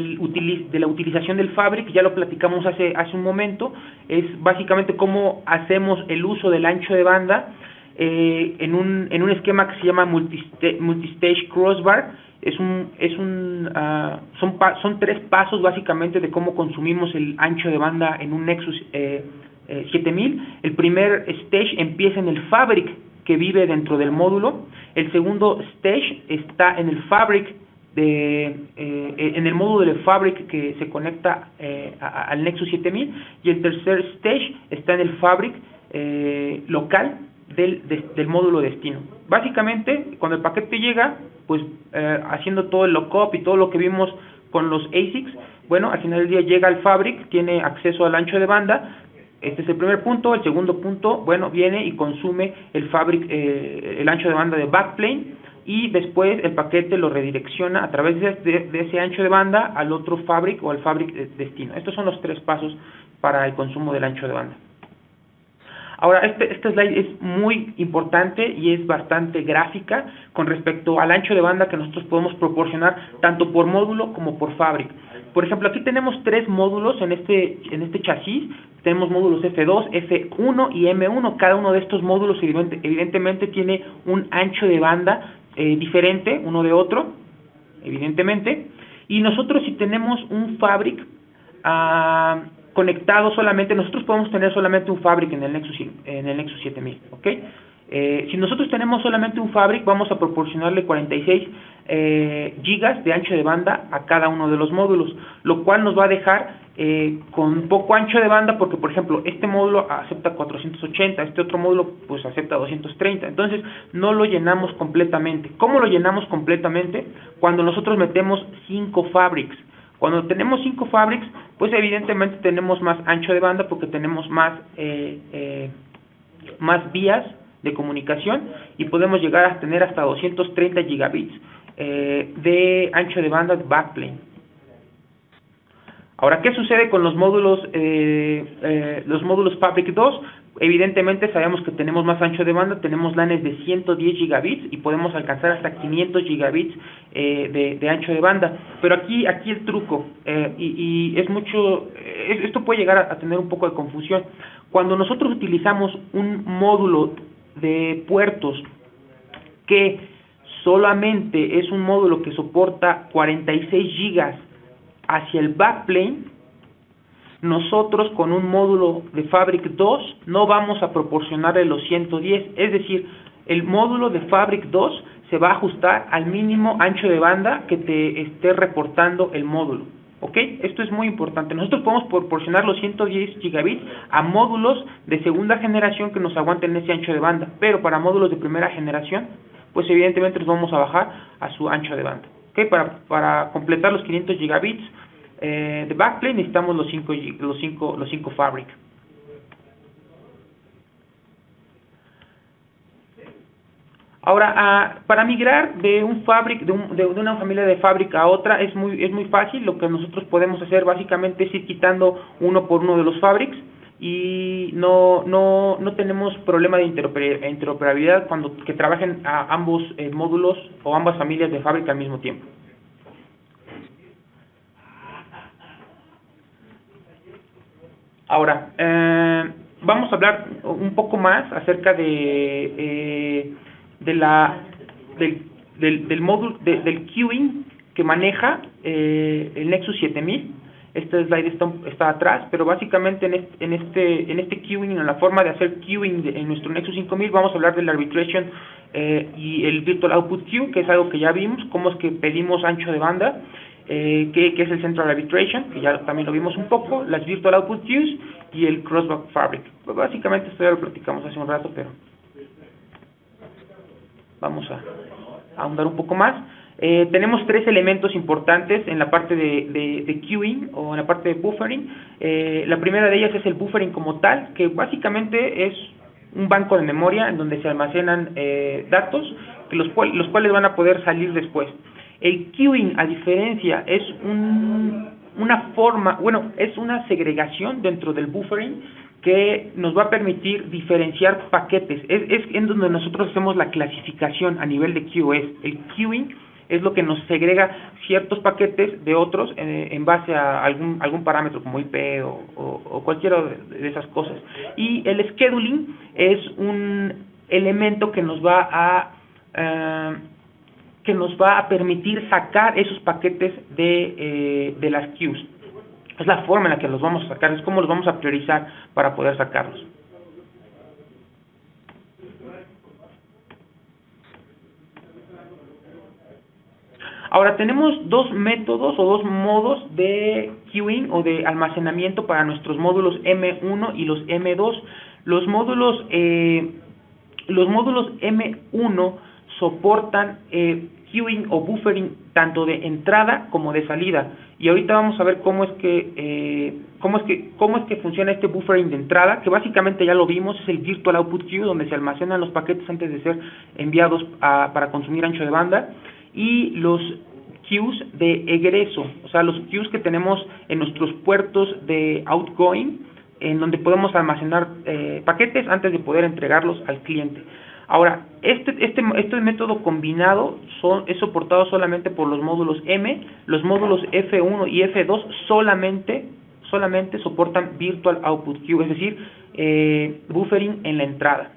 la utilización del Fabric, ya lo platicamos hace un momento, es básicamente cómo hacemos el uso del ancho de banda en un esquema que se llama multistage crossbar. Son 3 pasos básicamente de cómo consumimos el ancho de banda en un Nexus 7000. El primer stage empieza en el Fabric que vive dentro del módulo. El segundo stage está en el Fabric en el módulo del Fabric que se conecta al Nexus 7000, y el tercer stage está en el Fabric local del módulo destino. Básicamente, cuando el paquete llega, pues haciendo todo el lookup y todo lo que vimos con los ASICs, bueno, al final del día llega al Fabric, tiene acceso al ancho de banda. Este es el primer punto. El segundo punto, bueno, viene y consume el Fabric, el ancho de banda de backplane, y después el paquete lo redirecciona a través de ese ancho de banda al otro Fabric o al Fabric destino. Estos son los 3 pasos para el consumo del ancho de banda. Ahora, este slide es muy importante y es bastante gráfica con respecto al ancho de banda que nosotros podemos proporcionar tanto por módulo como por Fabric. Por ejemplo, aquí tenemos 3 módulos en este chasis. Tenemos módulos F2, F1 y M1. Cada uno de estos módulos evidentemente tiene un ancho de banda diferente uno de otro, evidentemente. Y nosotros, si tenemos un Fabric conectado solamente, nosotros podemos tener solamente un Fabric en el Nexus 7000, ¿ok? Si nosotros tenemos solamente un Fabric, vamos a proporcionarle 46 gigas de ancho de banda a cada uno de los módulos, lo cual nos va a dejar con poco ancho de banda, porque por ejemplo este módulo acepta 480, este otro módulo pues acepta 230, entonces no lo llenamos completamente. ¿Cómo lo llenamos completamente? Cuando nosotros metemos 5 Fabrics. Cuando tenemos 5 Fabrics, pues evidentemente tenemos más ancho de banda, porque tenemos más vías de comunicación, y podemos llegar a tener hasta 230 gigabits de ancho de banda de backplane. Ahora, ¿qué sucede con los módulos Fabric 2? Evidentemente sabemos que tenemos más ancho de banda, tenemos LANes de 110 gigabits y podemos alcanzar hasta 500 gigabits de ancho de banda. Pero aquí el truco, y es mucho, esto puede llegar a tener un poco de confusión. Cuando nosotros utilizamos un módulo de puertos que solamente es un módulo que soporta 46 gigas hacia el backplane, nosotros con un módulo de Fabric 2 no vamos a proporcionarle los 110, es decir, el módulo de Fabric 2 se va a ajustar al mínimo ancho de banda que te esté reportando el módulo, ¿ok? Esto es muy importante. Nosotros podemos proporcionar los 110 gigabits a módulos de segunda generación que nos aguanten ese ancho de banda, pero para módulos de primera generación, pues evidentemente los vamos a bajar a su ancho de banda, ¿ok? Para completar los 500 gigabits de backplane necesitamos los 5 Fabric. Ahora, para migrar de un Fabric, de una familia de Fabric a otra es muy fácil. Lo que nosotros podemos hacer básicamente es ir quitando uno por uno de los Fabrics y no tenemos problema de interoperabilidad cuando que trabajen a ambos módulos o ambas familias de Fabric al mismo tiempo. Ahora, vamos a hablar un poco más acerca del módulo del queuing que maneja el Nexus 7000. Este slide está atrás, pero básicamente en este queuing, en la forma de hacer queuing en nuestro Nexus 5000, vamos a hablar del arbitration y el virtual output queue, que es algo que ya vimos, cómo es que pedimos ancho de banda. Que es el Central Arbitration, que ya también lo vimos un poco, las Virtual Output Queues y el Crossback Fabric. Pues básicamente esto ya lo platicamos hace un rato, pero vamos a ahondar un poco más. Tenemos tres elementos importantes en la parte de queuing o en la parte de buffering. La primera de ellas es el buffering como tal, que básicamente es un banco de memoria en donde se almacenan datos, los cuales van a poder salir después. El queuing, a diferencia, es una forma, es una segregación dentro del buffering que nos va a permitir diferenciar paquetes. Es en donde nosotros hacemos la clasificación a nivel de QoS. El queuing es lo que nos segrega ciertos paquetes de otros en base a algún parámetro como IP o cualquiera de esas cosas. Y el scheduling es un elemento que nos va a permitir sacar esos paquetes de las queues. Es la forma en la que los vamos a sacar, es cómo los vamos a priorizar para poder sacarlos. Ahora, tenemos dos métodos o dos modos de queuing o de almacenamiento para nuestros módulos M1 y los M2. Los módulos M1 soportan queuing o buffering tanto de entrada como de salida, y ahorita vamos a ver cómo es que funciona este buffering de entrada, que básicamente ya lo vimos, es el Virtual Output Queue, donde se almacenan los paquetes antes de ser enviados para consumir ancho de banda, y los queues de egreso, o sea, los queues que tenemos en nuestros puertos de outgoing, en donde podemos almacenar paquetes antes de poder entregarlos al cliente. Ahora, este método combinado es soportado solamente por los módulos M. Los módulos F1 y F2 solamente soportan Virtual Output Queue, es decir, buffering en la entrada.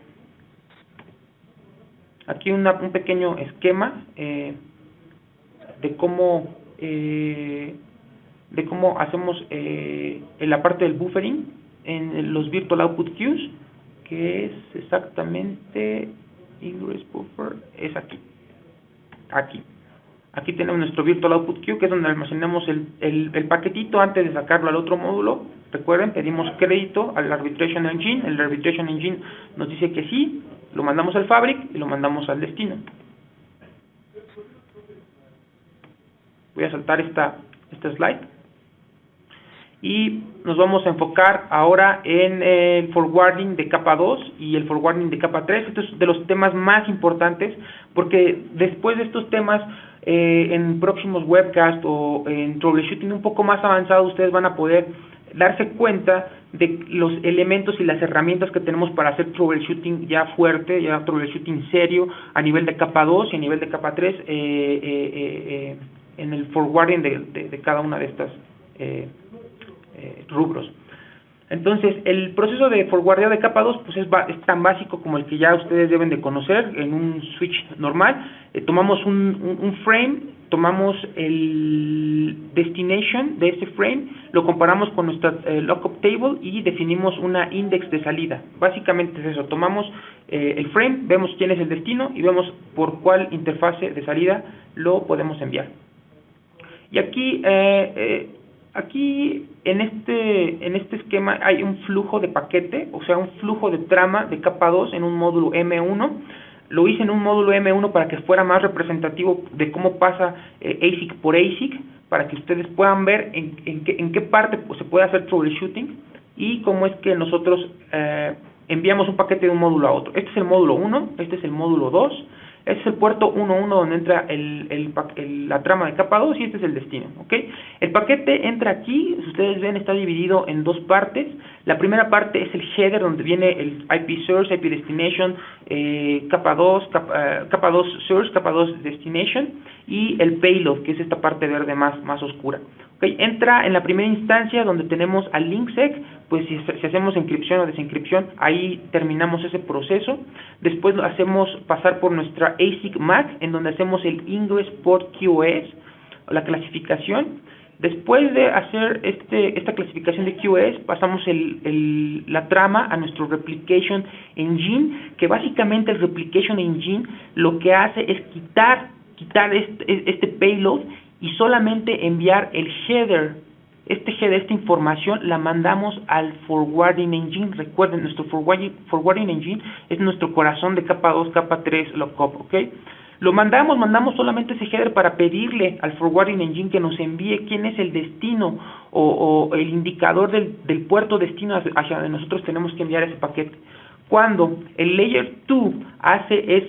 Aquí un pequeño esquema de cómo hacemos en la parte del buffering en los Virtual Output Queues, que es exactamente ingress buffer, es aquí tenemos nuestro Virtual Output Queue, que es donde almacenamos el paquetito antes de sacarlo al otro módulo. Recuerden, pedimos crédito al Arbitration Engine, el Arbitration Engine nos dice que sí, lo mandamos al Fabric y lo mandamos al destino. Voy a saltar esta slide y nos vamos a enfocar ahora en el forwarding de capa 2 y el forwarding de capa 3. Estos es de los temas más importantes, porque después de estos temas, en próximos webcasts o en troubleshooting un poco más avanzado, ustedes van a poder darse cuenta de los elementos y las herramientas que tenemos para hacer troubleshooting ya fuerte, ya troubleshooting serio a nivel de capa 2 y a nivel de capa 3 en el forwarding de cada una de estas rubros. Entonces, el proceso de forwardeo de capa 2 pues es tan básico como el que ya ustedes deben de conocer en un switch normal. Tomamos un frame, tomamos el destination de ese frame, lo comparamos con nuestra lookup table y definimos una index de salida. Básicamente es eso, tomamos el frame, vemos quién es el destino y vemos por cuál interfase de salida lo podemos enviar. Y aquí en este esquema hay un flujo de paquete, o sea, un flujo de trama de capa 2 en un módulo M1. Lo hice en un módulo M1 para que fuera más representativo de cómo pasa ASIC por ASIC, para que ustedes puedan ver en qué parte pues, se puede hacer troubleshooting y cómo es que nosotros enviamos un paquete de un módulo a otro. Este es el módulo 1, este es el módulo 2, este es el puerto 1.1 donde entra la trama de capa 2 y este es el destino, ¿ok? El paquete entra aquí, si ustedes ven está dividido en dos partes. La primera parte es el header donde viene el IP source, IP destination, capa 2 source, capa 2 destination y el payload, que es esta parte verde más oscura. Okay, entra en la primera instancia donde tenemos al linksec, pues si hacemos encripción o desencripción, ahí terminamos ese proceso. Después lo hacemos pasar por nuestra ASIC MAC, en donde hacemos el Ingress Port QoS, la clasificación. Después de hacer esta clasificación de QoS, pasamos la trama a nuestro Replication Engine, que básicamente el Replication Engine lo que hace es quitar este payload y solamente enviar el header. Esta información la mandamos al Forwarding Engine. Recuerden, nuestro Forwarding Engine es nuestro corazón de capa 2, capa 3, lookup, ¿ok? Lo mandamos solamente ese header para pedirle al Forwarding Engine que nos envíe quién es el destino o el indicador del puerto destino hacia donde nosotros tenemos que enviar ese paquete. Cuando el Layer 2 hace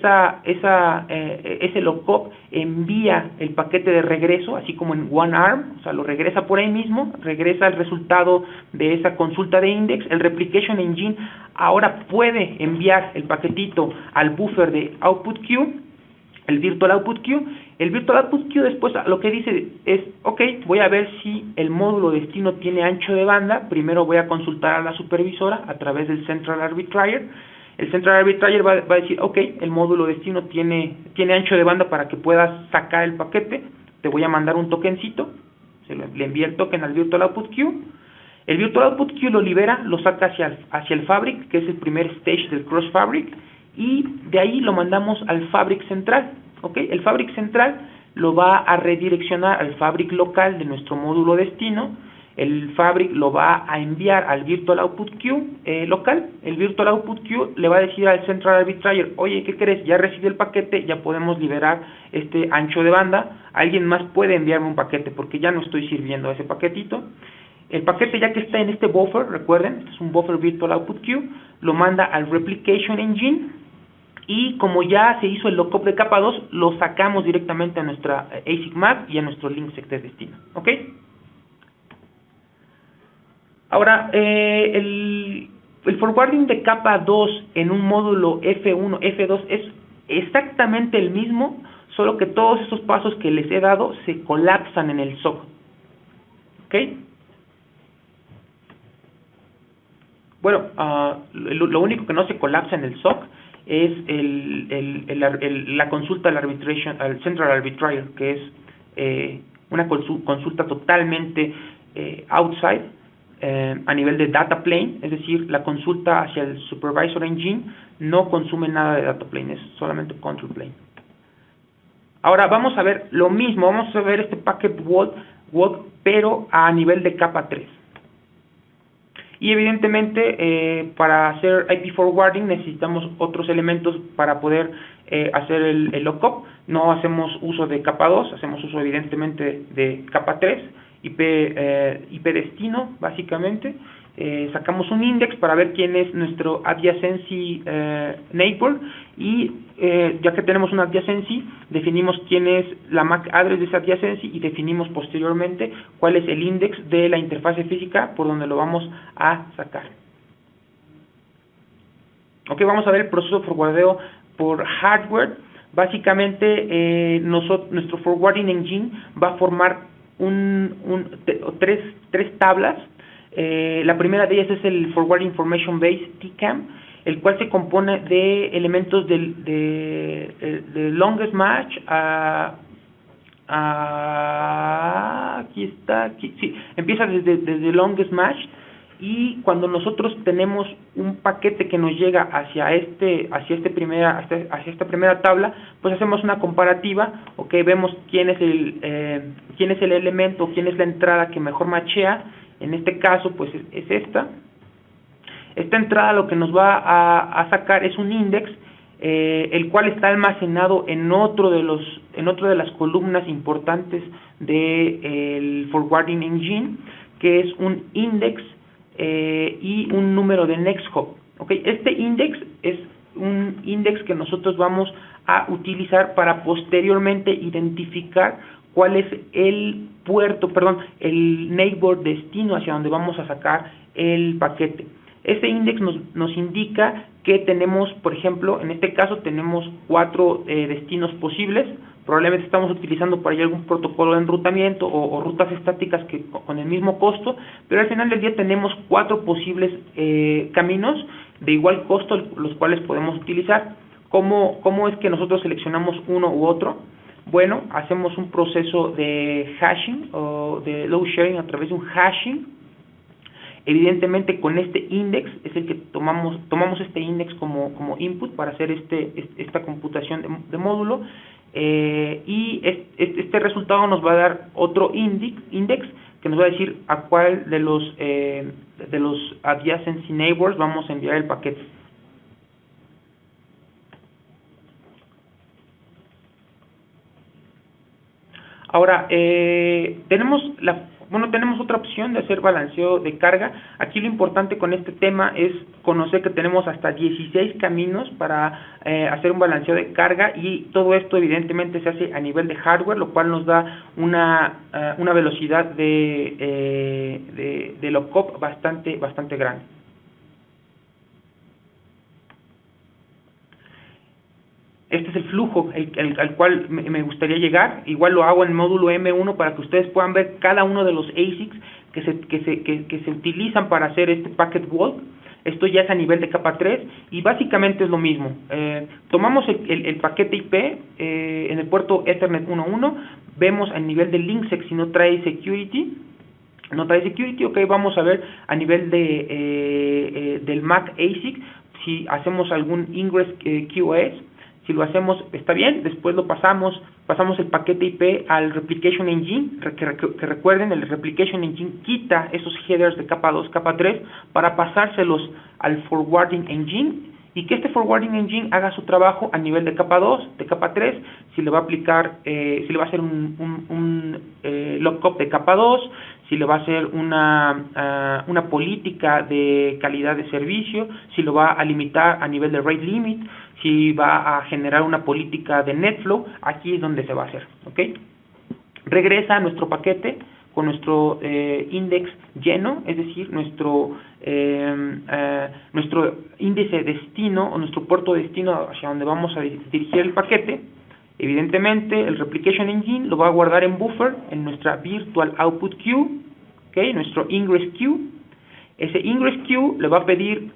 ese lookup, envía el paquete de regreso, así como en OneArm, o sea, lo regresa por ahí mismo, regresa el resultado de esa consulta de index. El Replication Engine ahora puede enviar el paquetito al buffer de Output Queue, el Virtual Output Queue. El Virtual Output Queue después lo que dice es, ok, voy a ver si el módulo destino tiene ancho de banda. Primero voy a consultar a la supervisora a través del Central Arbitrator. El Central Arbitrator va a decir, ok, el módulo destino tiene ancho de banda para que puedas sacar el paquete. Te voy a mandar un tokencito. Le envía el token al Virtual Output Queue. El Virtual Output Queue lo libera, lo saca hacia el Fabric, que es el primer stage del Cross Fabric, y de ahí lo mandamos al Fabric central. ¿Okay? El Fabric central lo va a redireccionar al Fabric local de nuestro módulo destino. El Fabric lo va a enviar al Virtual Output Queue local. El Virtual Output Queue le va a decir al Central Arbitrator, oye, ¿qué crees? Ya recibí el paquete, ya podemos liberar este ancho de banda. Alguien más puede enviarme un paquete porque ya no estoy sirviendo ese paquetito. El paquete, ya que está en este buffer, recuerden, este es un buffer Virtual Output Queue, lo manda al Replication Engine. Y como ya se hizo el lookup de capa 2, lo sacamos directamente a nuestra ASIC MAC y a nuestro linksec de destino. ¿Ok? Ahora, el forwarding de capa 2 en un módulo F1, F2 es exactamente el mismo, solo que todos esos pasos que les he dado se colapsan en el SOC. ¿Ok? Bueno, lo único que no se colapsa en el SOC es la consulta al Central Arbitrator, que es una consulta totalmente outside, a nivel de data plane, es decir, la consulta hacia el Supervisor Engine no consume nada de data plane, es solamente control plane. Ahora vamos a ver lo mismo, vamos a ver este packet walk, pero a nivel de capa 3. Y evidentemente para hacer IP forwarding necesitamos otros elementos para poder hacer el lookup. No hacemos uso de capa 2, hacemos uso evidentemente de capa 3, IP destino básicamente. sacamos un index para ver quién es nuestro adjacency neighbor y ya que tenemos un adjacency, definimos quién es la MAC address de ese adjacency y definimos posteriormente cuál es el index de la interfase física por donde lo vamos a sacar. Ok, vamos a ver el proceso de forwardeo por hardware. Básicamente, nuestro forwarding engine va a formar tres tablas. La primera de ellas es el Forward Information Base TCAM, el cual se compone de elementos de longest match aquí está, sí, empieza desde longest match, y cuando nosotros tenemos un paquete que nos llega hacia esta primera tabla, pues hacemos una comparativa, vemos quién es el elemento, quién es la entrada que mejor machea. En este caso, pues es esta. Esta entrada lo que nos va a sacar es un index, el cual está almacenado en otro de las columnas importantes del forwarding engine, que es un index y un número de next hop. Este index es un index que nosotros vamos a utilizar para posteriormente identificar cuál es el neighbor destino hacia donde vamos a sacar el paquete. Este index nos indica que tenemos, por ejemplo, en este caso tenemos 4 destinos posibles. Probablemente estamos utilizando por ahí algún protocolo de enrutamiento o rutas estáticas con el mismo costo, pero al final del día tenemos 4 posibles caminos de igual costo, los cuales podemos utilizar. ¿Cómo es que nosotros seleccionamos uno u otro? Bueno, hacemos un proceso de hashing o de load sharing a través de un hashing. Evidentemente, con este index es el que tomamos este index como input para hacer esta computación de módulo, y este resultado nos va a dar otro index que nos va a decir a cuál de los adjacency neighbors vamos a enviar el paquete. Ahora, tenemos otra opción de hacer balanceo de carga. Aquí lo importante con este tema es conocer que tenemos hasta 16 caminos para hacer un balanceo de carga, y todo esto evidentemente se hace a nivel de hardware, lo cual nos da una velocidad de lookup bastante grande. Este es el flujo al cual me gustaría llegar. Igual lo hago en el módulo M1 para que ustedes puedan ver cada uno de los ASICs que se utilizan para hacer este packet walk. Esto ya es a nivel de capa 3 y básicamente es lo mismo. Tomamos el paquete IP en el puerto Ethernet 1.1, vemos a nivel de linksec si no trae security. Vamos a ver a nivel del MAC ASIC si hacemos algún ingress QoS. Si lo hacemos, está bien. Después pasamos el paquete IP al Replication Engine, que recuerden, el Replication Engine quita esos headers de capa 2, capa 3, para pasárselos al Forwarding Engine, y que este Forwarding Engine haga su trabajo a nivel de capa 2, de capa 3, si le va a aplicar, si le va a hacer un lookup de capa 2, si le va a hacer una política de calidad de servicio, si lo va a limitar a nivel de rate limit, si va a generar una política de NetFlow. Aquí es donde se va a hacer, Regresa a nuestro paquete con nuestro index lleno, es decir, nuestro índice destino o nuestro puerto destino hacia donde vamos a dirigir el paquete. Evidentemente, el Replication Engine lo va a guardar en buffer, en nuestra Virtual Output Queue, nuestro Ingress Queue. Ese Ingress Queue le va a pedir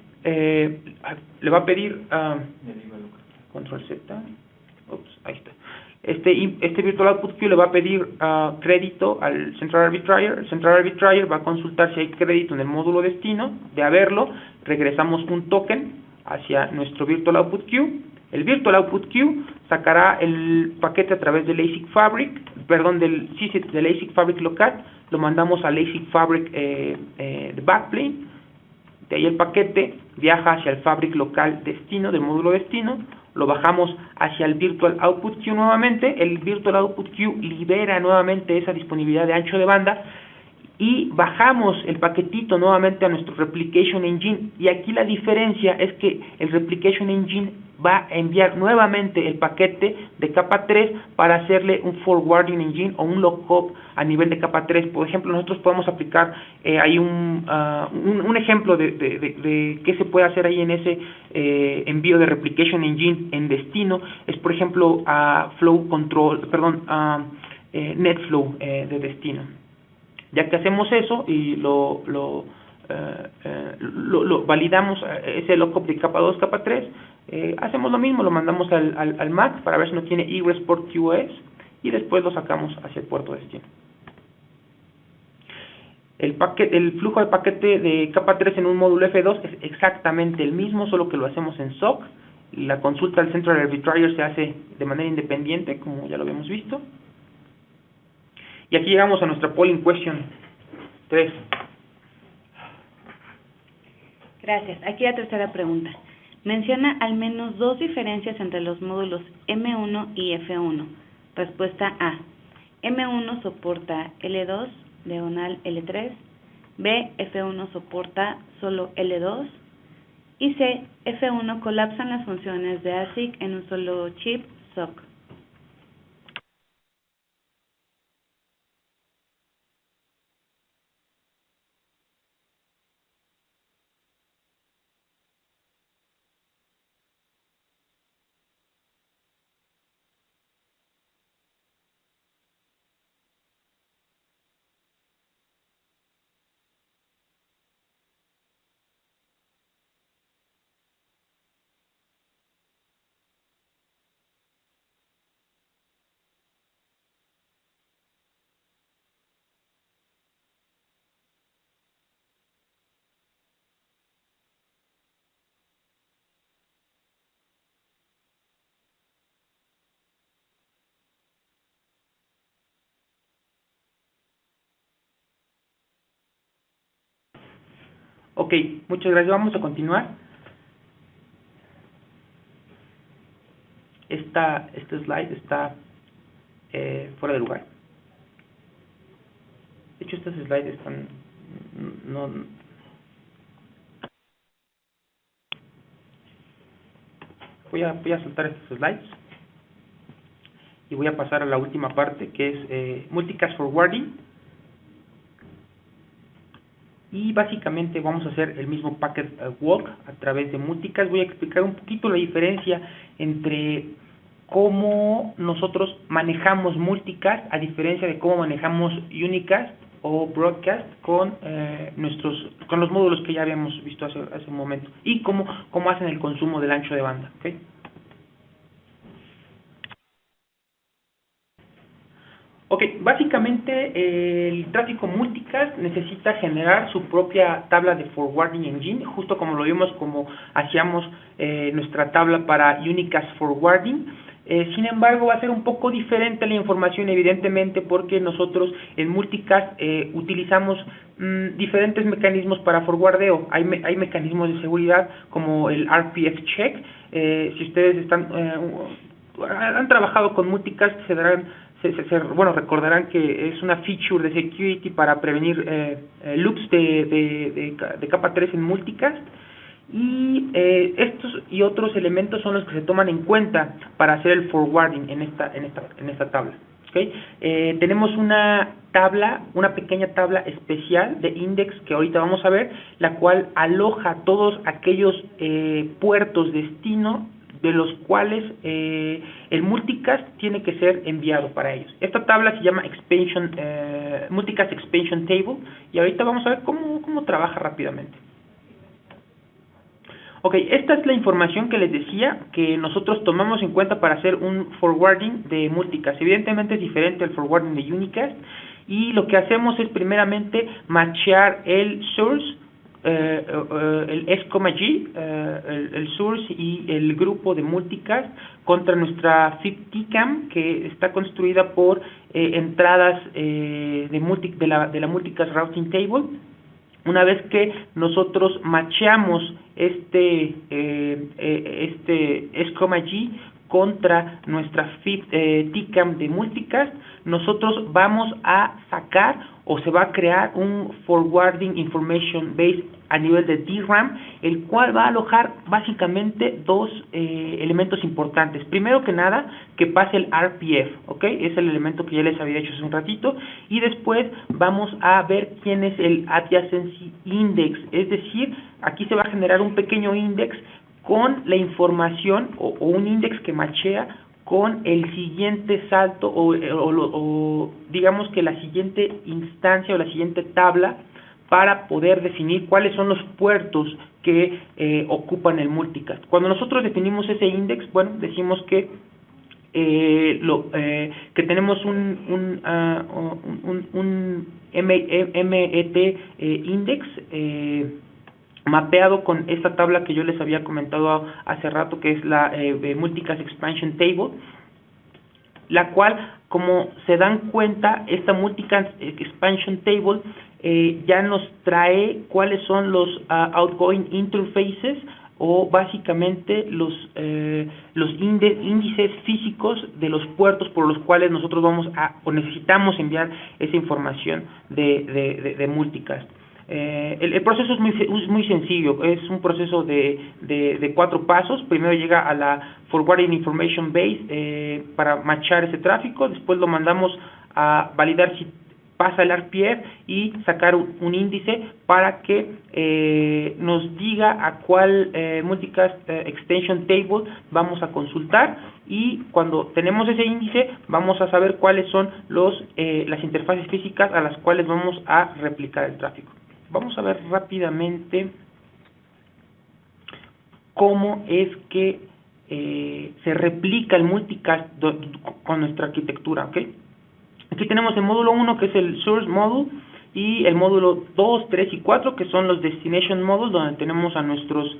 Control Z, ahí está. Este Virtual Output Queue le va a pedir crédito al Central Arbitrator. El Central Arbitrator va a consultar si hay crédito en el módulo destino. De haberlo, regresamos un token hacia nuestro Virtual Output Queue. El Virtual Output Queue sacará el paquete a través del ASIC Fabric, del ASIC Fabric local, lo mandamos al ASIC Fabric de backplane. De ahí el paquete viaja hacia el Fabric local destino, del módulo destino, lo bajamos hacia el Virtual Output Queue nuevamente. El Virtual Output Queue libera nuevamente esa disponibilidad de ancho de banda y bajamos el paquetito nuevamente a nuestro Replication Engine, y aquí la diferencia es que el Replication Engine va a enviar nuevamente el paquete de capa 3 para hacerle un Forwarding Engine o un lookup a nivel de capa 3. Por ejemplo, nosotros podemos aplicar ahí un ejemplo de qué se puede hacer ahí en ese envío de Replication Engine en destino, es por ejemplo a Flow Control, perdón, a NetFlow de destino. Ya que hacemos eso y lo validamos, ese lookup de capa 2, capa 3, hacemos lo mismo, lo mandamos al MAC para ver si no tiene egress port QoS y después lo sacamos hacia el puerto destino. El flujo de paquete de capa 3 en un módulo F2 es exactamente el mismo, solo que lo hacemos en SOC. La consulta al Central Arbitrator se hace de manera independiente, como ya lo habíamos visto. Y aquí llegamos a nuestra polling question 3. Gracias. Aquí la tercera pregunta. Menciona al menos 2 diferencias entre los módulos M1 y F1. Respuesta A. M1 soporta L2, diagonal L3. B. F1 soporta solo L2. Y C. F1 colapsan las funciones de ASIC en un solo chip SOC. Ok, muchas gracias. Vamos a continuar. Este slide está fuera de lugar. De hecho, estos slides están... Voy a soltar estos slides y voy a pasar a la última parte, que es Multicast Forwarding. Y básicamente vamos a hacer el mismo packet walk a través de multicast. Voy a explicar un poquito la diferencia entre cómo nosotros manejamos multicast a diferencia de cómo manejamos unicast o broadcast con los módulos que ya habíamos visto hace un momento, y cómo hacen el consumo del ancho de banda. ¿Okay? Ok, básicamente el tráfico multicast necesita generar su propia tabla de forwarding engine, justo como lo vimos como hacíamos nuestra tabla para unicast forwarding. Sin embargo, va a ser un poco diferente la información, evidentemente, porque nosotros en multicast utilizamos diferentes mecanismos para forwardeo. Hay mecanismos de seguridad como el RPF check. Si ustedes han trabajado con multicast, recordarán que es una feature de security para prevenir loops de capa 3 en multicast, y estos y otros elementos son los que se toman en cuenta para hacer el forwarding en esta tabla. ¿Okay? Tenemos una pequeña tabla especial de index que ahorita vamos a ver, la cual aloja todos aquellos puertos destino de los cuales el multicast tiene que ser enviado para ellos. Esta tabla se llama Multicast Expansion Table, y ahorita vamos a ver cómo trabaja rápidamente. Ok, esta es la información que les decía que nosotros tomamos en cuenta para hacer un forwarding de multicast. Evidentemente es diferente al forwarding de unicast, y lo que hacemos es primeramente matchear el source, el S,G, el source y el grupo de multicast contra nuestra FIP-TCAM, que está construida por entradas de la multicast routing table. Una vez que nosotros matcheamos este S,G contra nuestra TCAM de multicast, nosotros vamos a sacar o se va a crear un Forwarding Information Base a nivel de DRAM, el cual va a alojar básicamente dos elementos importantes. Primero que nada, que pase el RPF, ¿ok? Es el elemento que ya les había hecho hace un ratito, y después vamos a ver quién es el Adjacency Index, es decir, aquí se va a generar un pequeño index con la información o un index que machea con el siguiente salto o digamos que la siguiente instancia o la siguiente tabla para poder definir cuáles son los puertos que ocupan el multicast. Cuando nosotros definimos ese index, bueno, decimos que que tenemos un MET index mapeado con esta tabla que yo les había comentado hace rato, que es la Multicast Expansion Table, la cual, como se dan cuenta, esta Multicast Expansion Table ya nos trae cuáles son los outgoing interfaces o básicamente los índices físicos de los puertos por los cuales nosotros vamos a o necesitamos enviar esa información de multicast. El proceso es muy sencillo, es un proceso de 4 pasos. Primero llega a la Forwarding Information Base para matchar ese tráfico, después lo mandamos a validar si pasa el RPF y sacar un índice para que nos diga a cuál Multicast Extension Table vamos a consultar, y cuando tenemos ese índice vamos a saber cuáles son las interfaces físicas a las cuales vamos a replicar el tráfico. Vamos a ver rápidamente cómo es que se replica el multicast con nuestra arquitectura, ¿ok? Aquí tenemos el módulo 1, que es el Source Module, y el módulo 2, 3 y 4, que son los Destination Modules, donde tenemos a nuestros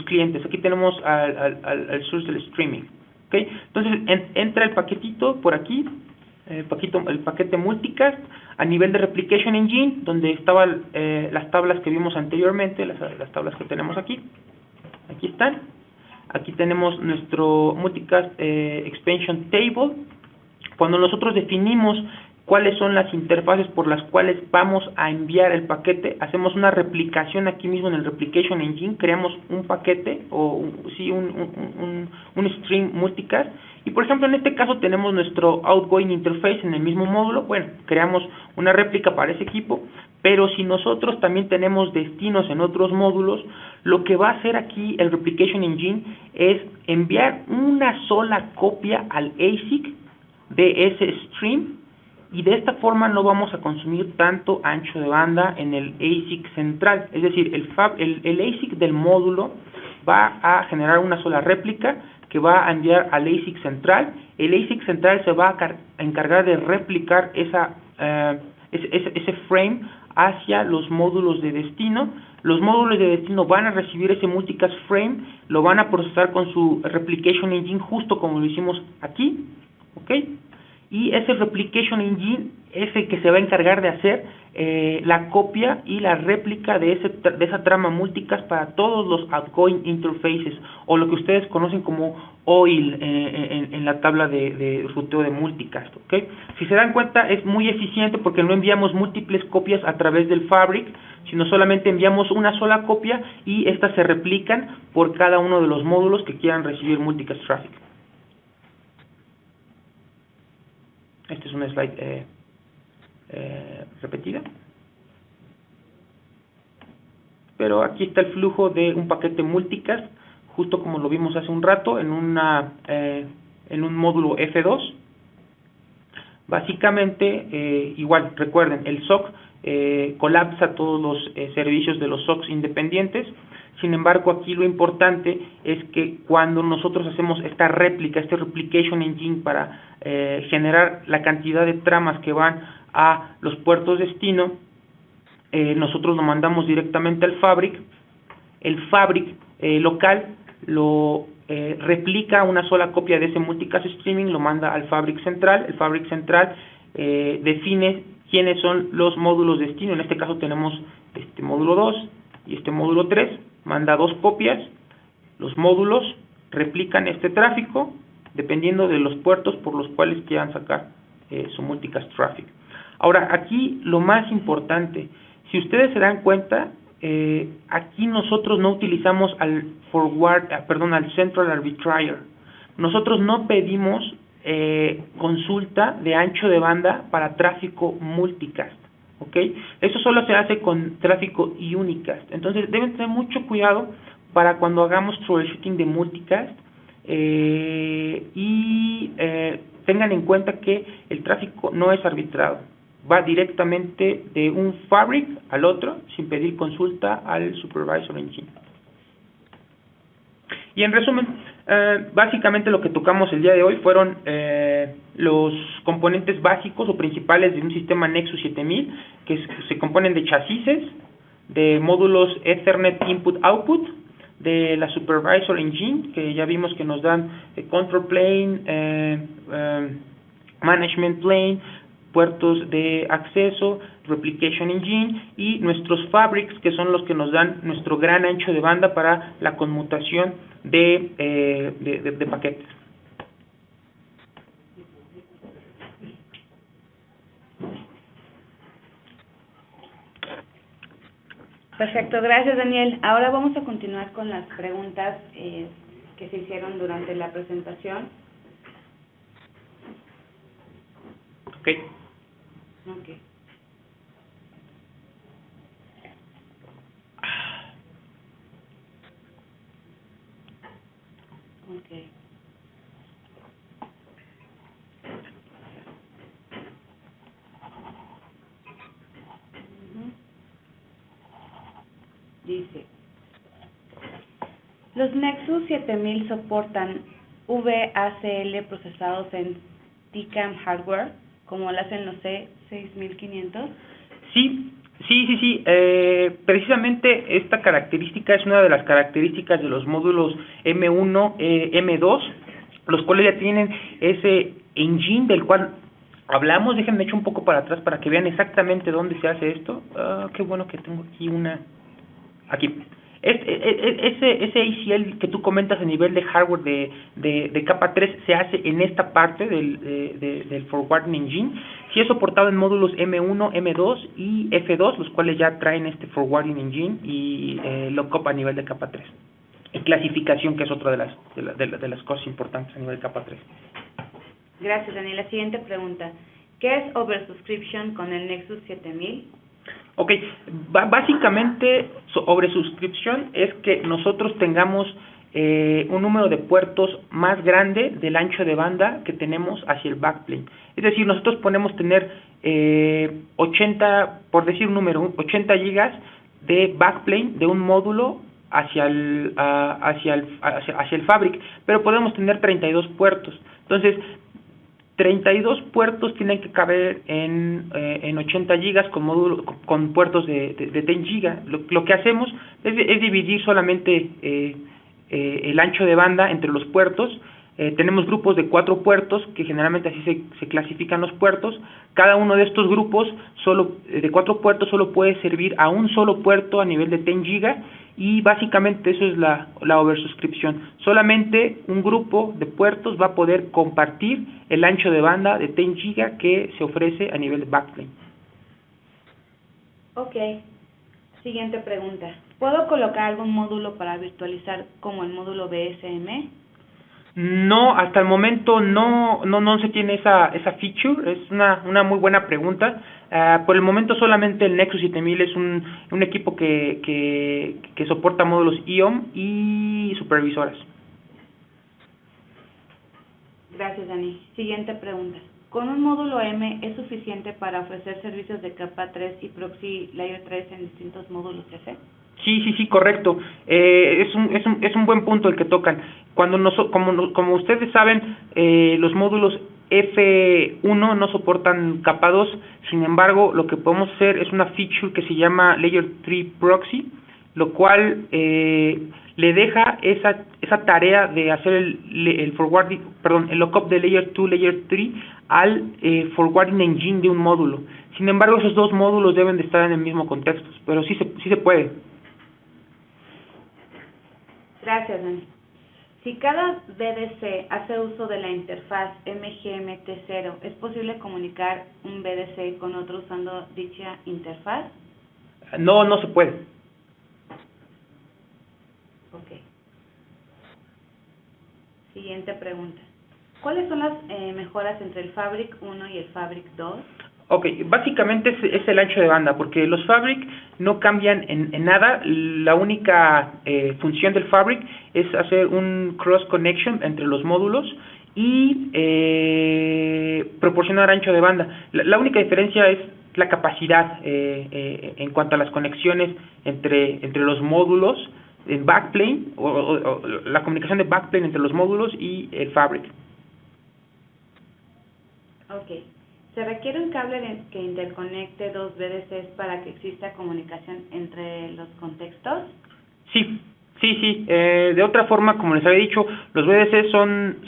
clientes. Aquí tenemos al Source del Streaming, ¿ok? Entonces, entra el paquetito por aquí, el paquete multicast a nivel de Replication Engine, donde estaban las tablas que vimos anteriormente, las tablas que tenemos aquí están. Aquí tenemos nuestro Multicast Expansion Table. Cuando nosotros definimos cuáles son las interfaces por las cuales vamos a enviar el paquete, hacemos una replicación aquí mismo en el Replication Engine, creamos un paquete o un stream multicast, y por ejemplo en este caso tenemos nuestro outgoing interface en el mismo módulo. Bueno, creamos una réplica para ese equipo, pero si nosotros también tenemos destinos en otros módulos, lo que va a hacer aquí el Replication Engine es enviar una sola copia al ASIC de ese stream, y de esta forma no vamos a consumir tanto ancho de banda en el ASIC central. Es decir, el ASIC del módulo va a generar una sola réplica que va a enviar al ASIC central. El ASIC central se va a encargar de replicar ese frame hacia los módulos de destino. Los módulos de destino van a recibir ese multicast frame, lo van a procesar con su Replication Engine, justo como lo hicimos aquí, ¿ok? Y ese Replication Engine es el que se va a encargar de hacer la copia y la réplica de esa trama multicast para todos los outgoing interfaces, o lo que ustedes conocen como OIL en la tabla de ruteo de multicast, ¿ok? Si se dan cuenta, es muy eficiente porque no enviamos múltiples copias a través del Fabric, sino solamente enviamos una sola copia y estas se replican por cada uno de los módulos que quieran recibir multicast traffic. Esta es una slide repetida, pero aquí está el flujo de un paquete multicast, justo como lo vimos hace un rato en un módulo F2. Básicamente, igual, recuerden, el SOC colapsa todos los servicios de los SOCs independientes. Sin embargo, aquí lo importante es que cuando nosotros hacemos esta réplica, este Replication Engine para generar la cantidad de tramas que van a los puertos destino, nosotros lo mandamos directamente al Fabric. El Fabric local lo replica una sola copia de ese multicast streaming, lo manda al Fabric central. El Fabric central define quiénes son los módulos destino. En este caso tenemos este módulo 2 y este módulo 3, manda 2 copias. Los módulos replican este tráfico dependiendo de los puertos por los cuales quieran sacar su multicast traffic. Ahora, aquí lo más importante, si ustedes se dan cuenta, aquí nosotros no utilizamos al Central Arbitrator. Nosotros no pedimos consulta de ancho de banda para tráfico multicast, ¿ok? Eso solo se hace con tráfico unicast. Entonces deben tener mucho cuidado para cuando hagamos troubleshooting de multicast tengan en cuenta que el tráfico no es arbitrado, va directamente de un fabric al otro sin pedir consulta al supervisor engine. Y en resumen, básicamente lo que tocamos el día de hoy fueron los componentes básicos o principales de un sistema Nexus 7000 que se componen de chasis, de módulos Ethernet Input-Output, de la Supervisor Engine, que ya vimos que nos dan Control Plane, Management Plane, puertos de acceso, Replication Engine y nuestros Fabrics, que son los que nos dan nuestro gran ancho de banda para la conmutación de paquetes. Perfecto, gracias Daniel. Ahora vamos a continuar con las preguntas que se hicieron durante la presentación. Ok. Dice, los Nexus 7000 soportan VACL procesados en TCAM hardware, como lo hacen los C6500. Sí. Precisamente esta característica es una de las características de los módulos M1, M2, los cuales ya tienen ese engine del cual hablamos. Déjenme echar un poco para atrás para que vean exactamente dónde se hace esto. Qué bueno que tengo aquí aquí. Ese ACL que tú comentas a nivel de hardware de capa 3 se hace en esta parte del Forwarding Engine. Sí es soportado en módulos M1, M2 y F2, los cuales ya traen este Forwarding Engine y lookup a nivel de capa 3. Y clasificación, que es otra de las cosas importantes a nivel de capa 3. Gracias, Daniel. La siguiente pregunta. ¿Qué es oversubscription con el Nexus 7000? Ok, básicamente sobresuscripción es que nosotros tengamos un número de puertos más grande del ancho de banda que tenemos hacia el backplane. Es decir, nosotros podemos tener 80, por decir un número, 80 gigas de backplane de un módulo hacia el fabric, pero podemos tener 32 puertos. Entonces, 32 puertos tienen que caber en 80 gigas con puertos de 10 gigas. Lo que hacemos es dividir solamente el ancho de banda entre los puertos. Tenemos grupos de 4 puertos, que generalmente así se clasifican los puertos. Cada uno de estos grupos de 4 puertos solo puede servir a un solo puerto a nivel de 10 gigas. Y básicamente eso es la oversuscripción. Solamente un grupo de puertos va a poder compartir el ancho de banda de 10 giga que se ofrece a nivel de backplane. Ok. Siguiente pregunta. ¿Puedo colocar algún módulo para virtualizar como el módulo BSM? No, hasta el momento no se tiene esa feature. Es una muy buena pregunta. Por el momento solamente el Nexus 7000 es un equipo que soporta módulos IOM y supervisoras. Gracias, Dani. Siguiente pregunta. ¿Con un módulo M es suficiente para ofrecer servicios de capa 3 y proxy layer 3 en distintos módulos TC? Sí, correcto. Es un buen punto el que tocan. Como ustedes saben, los módulos F1 no soportan capa 2, sin embargo, lo que podemos hacer es una feature que se llama Layer 3 Proxy, lo cual le deja esa tarea de hacer el lookup de Layer 2, Layer 3 al Forwarding Engine de un módulo. Sin embargo, esos dos módulos deben de estar en el mismo contexto, pero sí se puede. Gracias, Dani. Si cada BDC hace uso de la interfaz MGMT0, ¿es posible comunicar un BDC con otro usando dicha interfaz? No, no se puede. Ok. Siguiente pregunta. ¿Cuáles son las mejoras entre el Fabric 1 y el Fabric 2? Ok, básicamente es el ancho de banda, porque los Fabric no cambian en nada. La única función del Fabric es hacer un cross connection entre los módulos y proporcionar ancho de banda. La única diferencia es la capacidad en cuanto a las conexiones entre los módulos en backplane o la comunicación de backplane entre los módulos y el Fabric. Ok. ¿Se requiere un cable que interconecte dos BDCs para que exista comunicación entre los contextos? Sí, sí. De otra forma, como les había dicho, los BDC son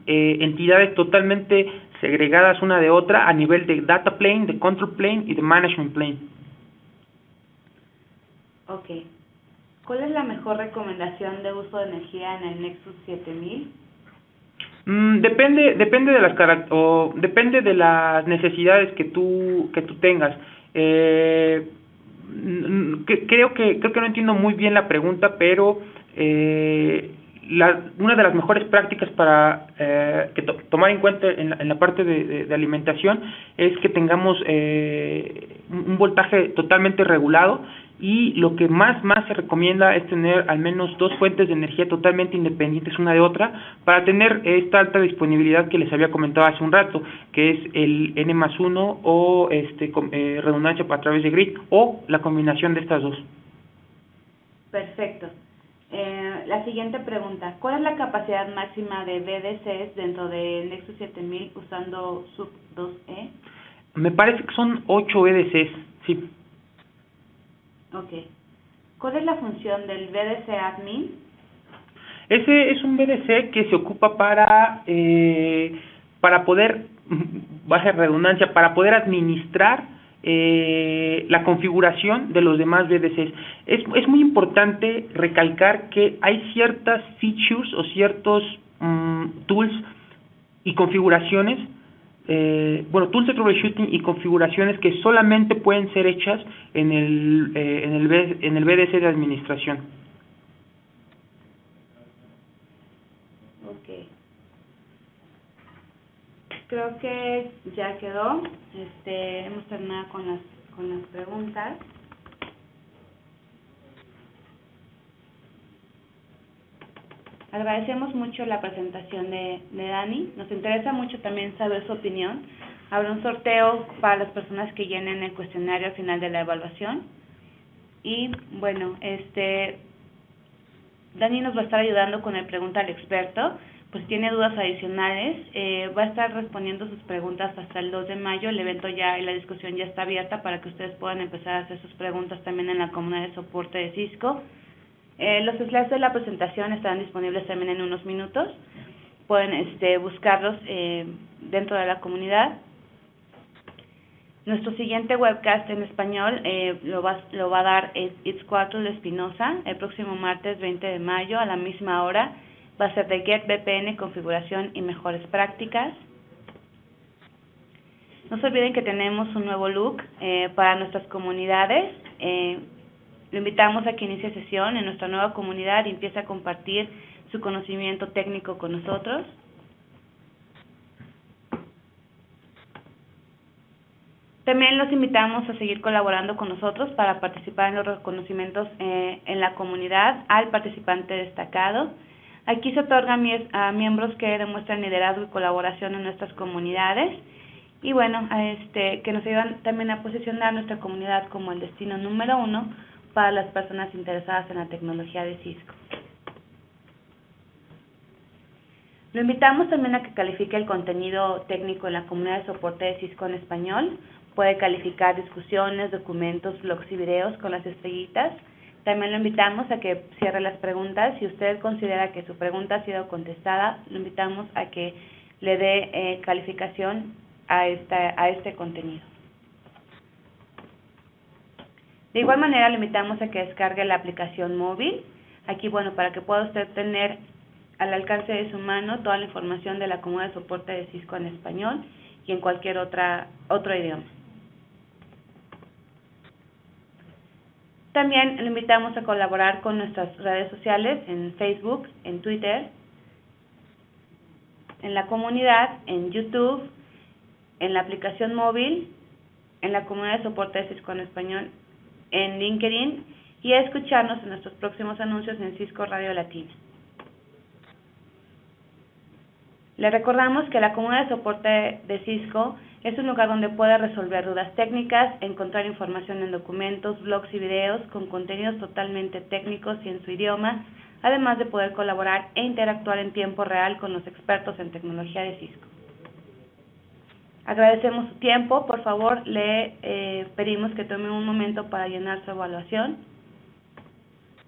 entidades totalmente segregadas una de otra a nivel de data plane, de control plane y de management plane. Ok. ¿Cuál es la mejor recomendación de uso de energía en el Nexus 7000? Depende de las depende de las necesidades que tú tengas. Creo que no entiendo muy bien la pregunta, pero una de las mejores prácticas para tomar en cuenta en la parte de alimentación es que tengamos un voltaje totalmente regulado, y lo que más se recomienda es tener al menos dos fuentes de energía totalmente independientes una de otra para tener esta alta disponibilidad que les había comentado hace un rato, que es el N+1 o redundancia a través de grid, o la combinación de estas dos. Perfecto. La siguiente pregunta. ¿Cuál es la capacidad máxima de BDCs dentro del Nexus 7000 usando SUB2E? Me parece que son 8 EDCs, sí. Ok. ¿Cuál es la función del BDC admin? Ese es un BDC que se ocupa para poder, baja redundancia, para poder administrar la configuración de los demás BDCs. Es muy importante recalcar que hay ciertas features o ciertos tools y configuraciones, tools de troubleshooting y configuraciones que solamente pueden ser hechas en el BDC de administración. Ok. Creo que ya quedó. Hemos terminado con las preguntas. Agradecemos mucho la presentación de Dani. Nos interesa mucho también saber su opinión. Habrá un sorteo para las personas que llenen el cuestionario al final de la evaluación. Y bueno, Dani nos va a estar ayudando con el Pregunta al Experto. Pues tiene dudas adicionales, va a estar respondiendo sus preguntas hasta el 2 de mayo. El evento ya y la discusión ya está abierta para que ustedes puedan empezar a hacer sus preguntas también en la comunidad de soporte de Cisco. Los slides de la presentación estarán disponibles también en unos minutos. Pueden buscarlos dentro de la comunidad. Nuestro siguiente webcast en español lo va a dar Itzcoatl Espinosa el próximo martes 20 de mayo a la misma hora. Va a ser de Get VPN, configuración y mejores prácticas. No se olviden que tenemos un nuevo look para nuestras comunidades. Lo invitamos a que inicie sesión en nuestra nueva comunidad y empiece a compartir su conocimiento técnico con nosotros. También los invitamos a seguir colaborando con nosotros para participar en los reconocimientos en la comunidad al participante destacado. Aquí se otorgan a miembros que demuestran liderazgo y colaboración en nuestras comunidades y bueno, que nos ayudan también a posicionar nuestra comunidad como el destino número 1 para las personas interesadas en la tecnología de Cisco. Lo invitamos también a que califique el contenido técnico en la comunidad de soporte de Cisco en español. Puede calificar discusiones, documentos, blogs y videos con las estrellitas. También lo invitamos a que cierre las preguntas. Si usted considera que su pregunta ha sido contestada, lo invitamos a que le dé calificación a este contenido. De igual manera, lo invitamos a que descargue la aplicación móvil. Aquí, bueno, para que pueda usted tener al alcance de su mano toda la información de la comunidad de soporte de Cisco en español y en cualquier otro idioma. También le invitamos a colaborar con nuestras redes sociales en Facebook, en Twitter, en la comunidad, en YouTube, en la aplicación móvil, en la comunidad de soporte de Cisco en español, en LinkedIn y a escucharnos en nuestros próximos anuncios en Cisco Radio Latina. Le recordamos que la comunidad de soporte de Cisco es un lugar donde puede resolver dudas técnicas, encontrar información en documentos, blogs y videos con contenidos totalmente técnicos y en su idioma, además de poder colaborar e interactuar en tiempo real con los expertos en tecnología de Cisco. Agradecemos su tiempo. Por favor, le pedimos que tome un momento para llenar su evaluación.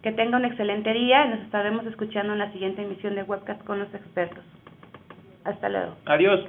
Que tenga un excelente día y nos estaremos escuchando en la siguiente emisión de Webcast con los expertos. Hasta luego. Adiós.